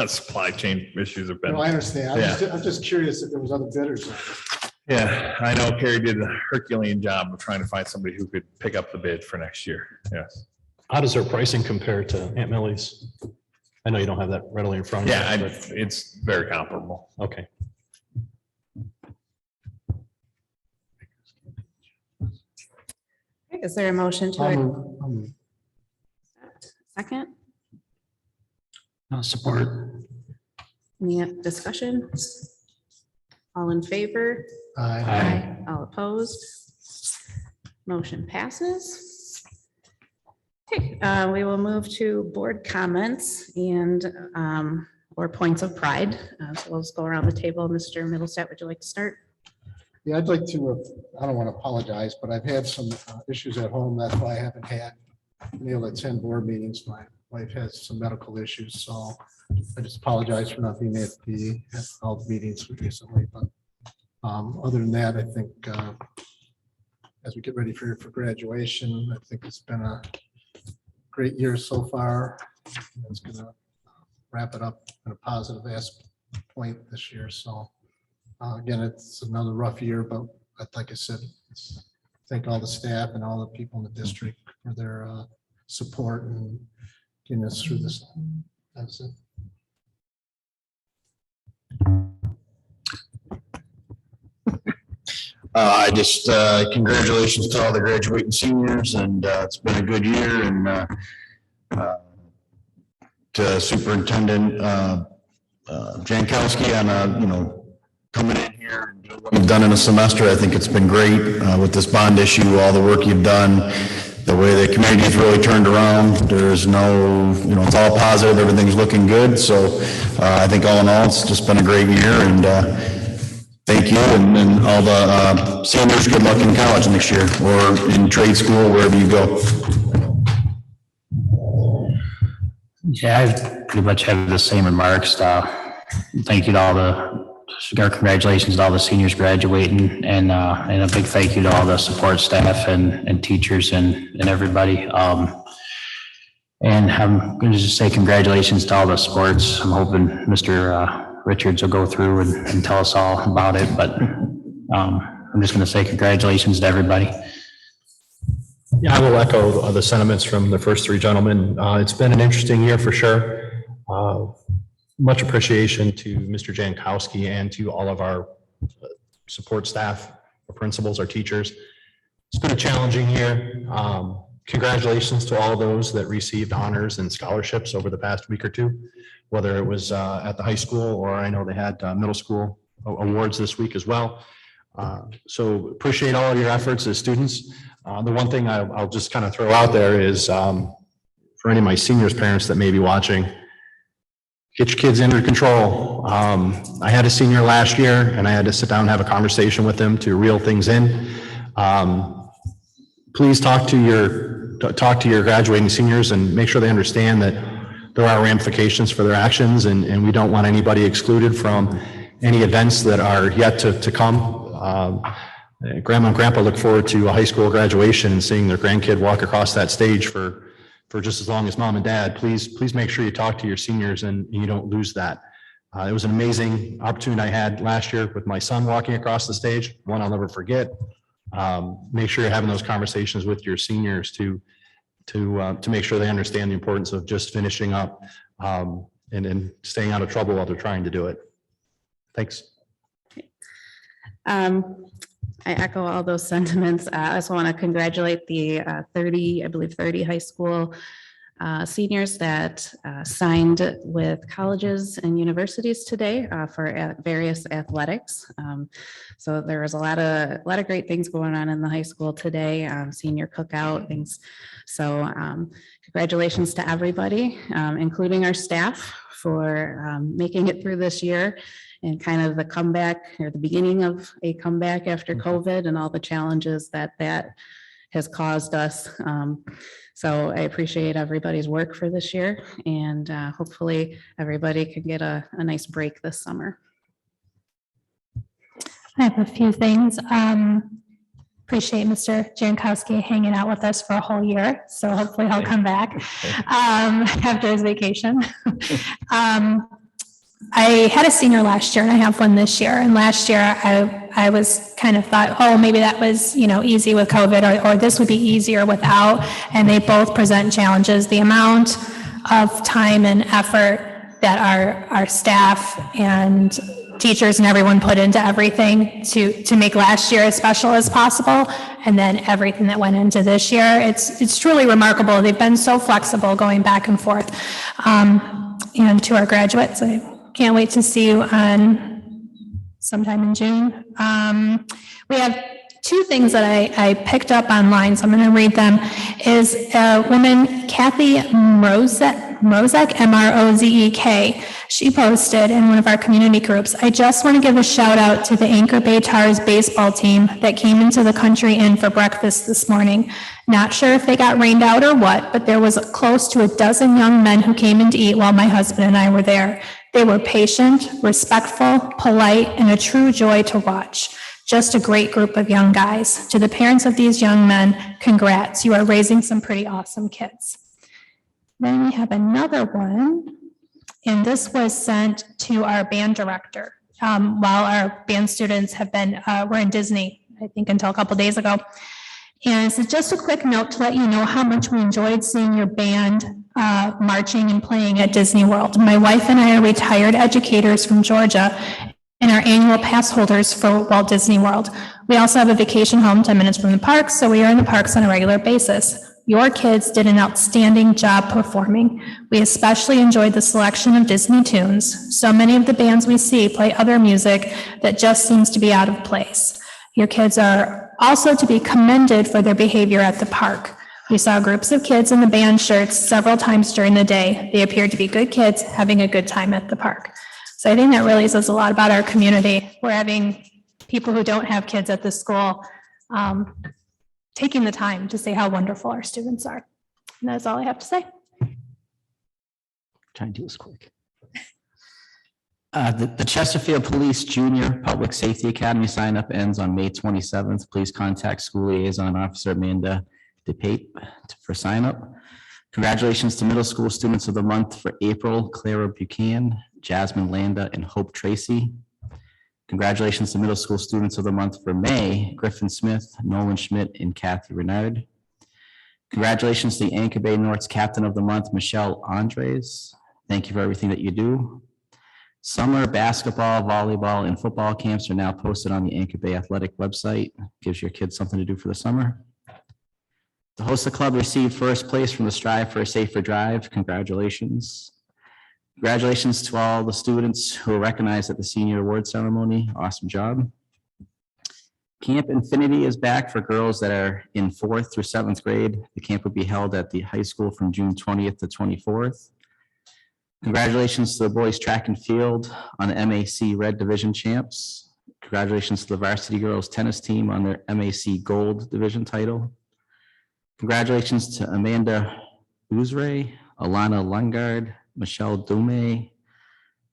supply chain issues have been. No, I understand. I'm just curious if there was other bidders. on it. Yeah, I know Carrie did a Herculean job of trying to find somebody who could pick up the bid for next year. Yes. How does their pricing compare to Aunt Millie's? I know you don't have that readily in front of you. Yeah, but- it's very comparable. Okay. Is there a motion to I'll move. accept? Second? I'll support. Any discussion? All in favor? Aye. All opposed? Motion passes. Okay, we will move to board comments and or points of pride. So we'll just go around the table. Mr. Middlestat, would you like to start? Yeah, I'd like to, I don't want to apologize, but I've had some issues at home. That's why I haven't been able to attend board meetings. My wife has some medical issues, so I just apologize for not being at all the meetings recently. But other than that, I think as we get ready for graduation, I think it's been a great year so far. It's going to wrap it up in a positive point this year. So again, it's another rough year, but like I said, thank all the staff and all the people in the district for their support and getting us through this. That's it. I just, congratulations to all the graduating seniors, and it's been a good year, and to Superintendent Jankowski on, coming in here and doing what you've done in a semester. I think it's been great with this bond issue, all the work you've done, the way the community has really turned around. There's no, it's all positive, everything's looking good. So I think all in all, it's just been a great year, and thank you, and all the seniors, good luck in college next year or in trade school, wherever you go. Yeah, I pretty much have the same remarks. Thank you to congratulations to all the seniors graduating, and a big thank you to all the support staff and teachers and everybody. And I'm going to just say congratulations to all the sports. I'm hoping Mr. Richards will go through and tell us all about it, but I'm just going to say congratulations to everybody. Yeah, I will echo the sentiments from the first three gentlemen. It's been an interesting year for sure. Much appreciation to Mr. Jankowski and to all of our support staff, our principals, our teachers. It's been a challenging year. Congratulations to all those that received honors and scholarships over the past week or two, whether it was at the high school or I know they had middle school awards this week as well. So appreciate all of your efforts as students. The one thing I'll just kind of throw out there is for any of my seniors parents that may be watching, get your kids under control. I had a senior last year and I had to sit down and have a conversation with them to reel things in. Please talk to your graduating seniors and make sure they understand that there are ramifications for their actions, and we don't want anybody excluded from any events that are yet to come. Grandma and grandpa look forward to a high school graduation and seeing their grandkid walk across that stage for just as long as mom and dad. Please make sure you talk to your seniors and you don't lose that. It was an amazing opportunity I had last year with my son walking across the stage, one I'll never forget. Make sure you're having those conversations with your seniors to make sure they understand the importance of just finishing up and staying out of trouble while they're trying to do it. Thanks. I echo all those sentiments. I also want to congratulate the 30 high school seniors that signed with colleges and universities today for various athletics. So there was a lot of great things going on in the high school today, senior cookout things. So congratulations to everybody, including our staff, for making it through this year and kind of the comeback or the beginning of a comeback after COVID and all the challenges that has caused us. So I appreciate everybody's work for this year, and hopefully everybody can get a nice break this summer. I have a few things. Appreciate Mr. Jankowski hanging out with us for a whole year. So hopefully he'll come back after his vacation. I had a senior last year and I have one this year. And last year I was kind of thought, oh, maybe that was, easy with COVID or this would be easier without. And they both present challenges. The amount of time and effort that our staff and teachers and everyone put into everything to make last year as special as possible. And then everything that went into this year, it's truly remarkable. They've been so flexible going back and forth. And to our graduates, I can't wait to see you on sometime in June. We have two things that I picked up online, so I'm going to read them. Is a woman, Kathy Morozet, Mrozek, M-R-O-Z-E-K. She posted in one of our community groups, I just want to give a shout out to the Anchor Bay Tars baseball team that came into the Country Inn for breakfast this morning. Not sure if they got rained out or what, but there was close to a dozen young men who came in to eat while my husband and I were there. They were patient, respectful, polite, and a true joy to watch. Just a great group of young guys. To the parents of these young men, congrats. You are raising some pretty awesome kids. Then we have another one, and this was sent to our band director while our band students have been, were in Disney, I think until a couple days ago. And it's just a quick note to let you know how much we enjoyed seeing your band marching and playing at Disney World. My wife and I are retired educators from Georgia and are annual pass holders for Walt Disney World. We also have a vacation home 10 minutes from the parks, so we are in the parks on a regular basis. Your kids did an outstanding job performing. We especially enjoyed the selection of Disney tunes. So many of the bands we see play other music that just seems to be out of place. Your kids are also to be commended for their behavior at the park. We saw groups of kids in the band shirts several times during the day. They appeared to be good kids having a good time at the park. So I think that really says a lot about our community. We're having people who don't have kids at the school taking the time to say how wonderful our students are. And that's all I have to say. Try and do this quick. The Chesterfield Police Junior Public Safety Academy sign up ends on May 27th. Please contact School Liaison Officer Amanda DePape for sign up. Congratulations to middle school students of the month for April, Clara Buchanan, Jasmine Landa, and Hope Tracy. Congratulations to middle school students of the month for May, Griffin Smith, Nolan Schmidt, and Kathy Renard. Congratulations to the Anchor Bay North's Captain of the Month, Michelle Andres. Thank you for everything that you do. Summer basketball, volleyball, and football camps are now posted on the Anchor Bay Athletic website. Gives your kids something to do for the summer. The Hosta Club received first place from the Strive for a Safer Drive. Congratulations. Congratulations to all the students who were recognized at the senior award ceremony. Awesome job. Camp Infinity is back for girls that are in 4th through 7th grade. The camp will be held at the high school from June 20th to 24th. Congratulations to the boys track and field on the MAC Red Division champs. Congratulations to the varsity girls tennis team on their MAC Gold Division title. Congratulations to Amanda Uzray, Alana Lungard, Michelle Dume,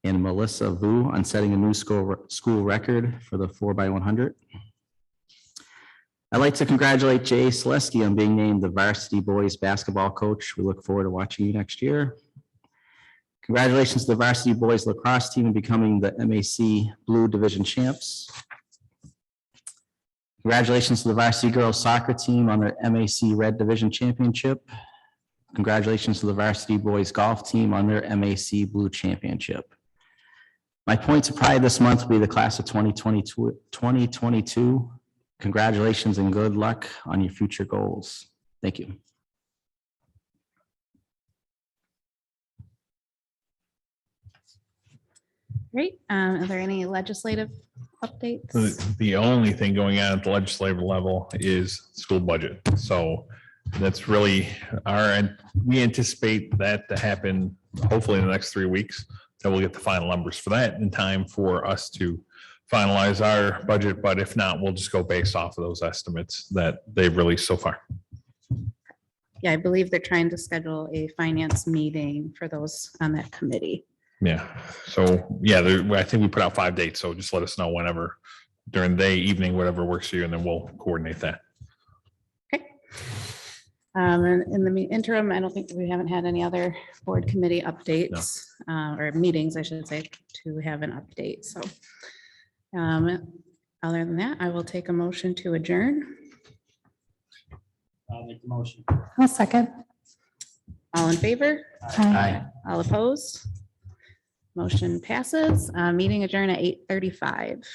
and Melissa Vu on setting a new school record for the 4x100. I'd like to congratulate Jay Selesky on being named the varsity boys basketball coach. We look forward to watching you next year. Congratulations to the varsity boys lacrosse team in becoming the MAC Blue Division champs. Congratulations to the varsity girls soccer team on their MAC Red Division championship. Congratulations to the varsity boys golf team on their MAC Blue championship. My points of pride this month will be the class of 2022. Congratulations and good luck on your future goals. Thank you. Great. Are there any legislative updates? The only thing going on at the legislative level is school budget. So that's really we anticipate that to happen hopefully in the next 3 weeks, that we'll get the final numbers for that in time for us to finalize our budget. But if not, we'll just go based off of those estimates that they've released so far. Yeah, I believe they're trying to schedule a finance meeting for those on that committee. Yeah. So yeah, I think we put out 5 dates. So just let us know whenever during the day, evening, whatever works for you, and then we'll coordinate that. Okay. And in the interim, I don't think we haven't had any other board committee updates or meetings, I should say, to have an update. So other than that, I will take a motion to adjourn. I'll make the motion. I'll second. All in favor? Aye. All opposed? Motion passes. Meeting adjourned at 8:35.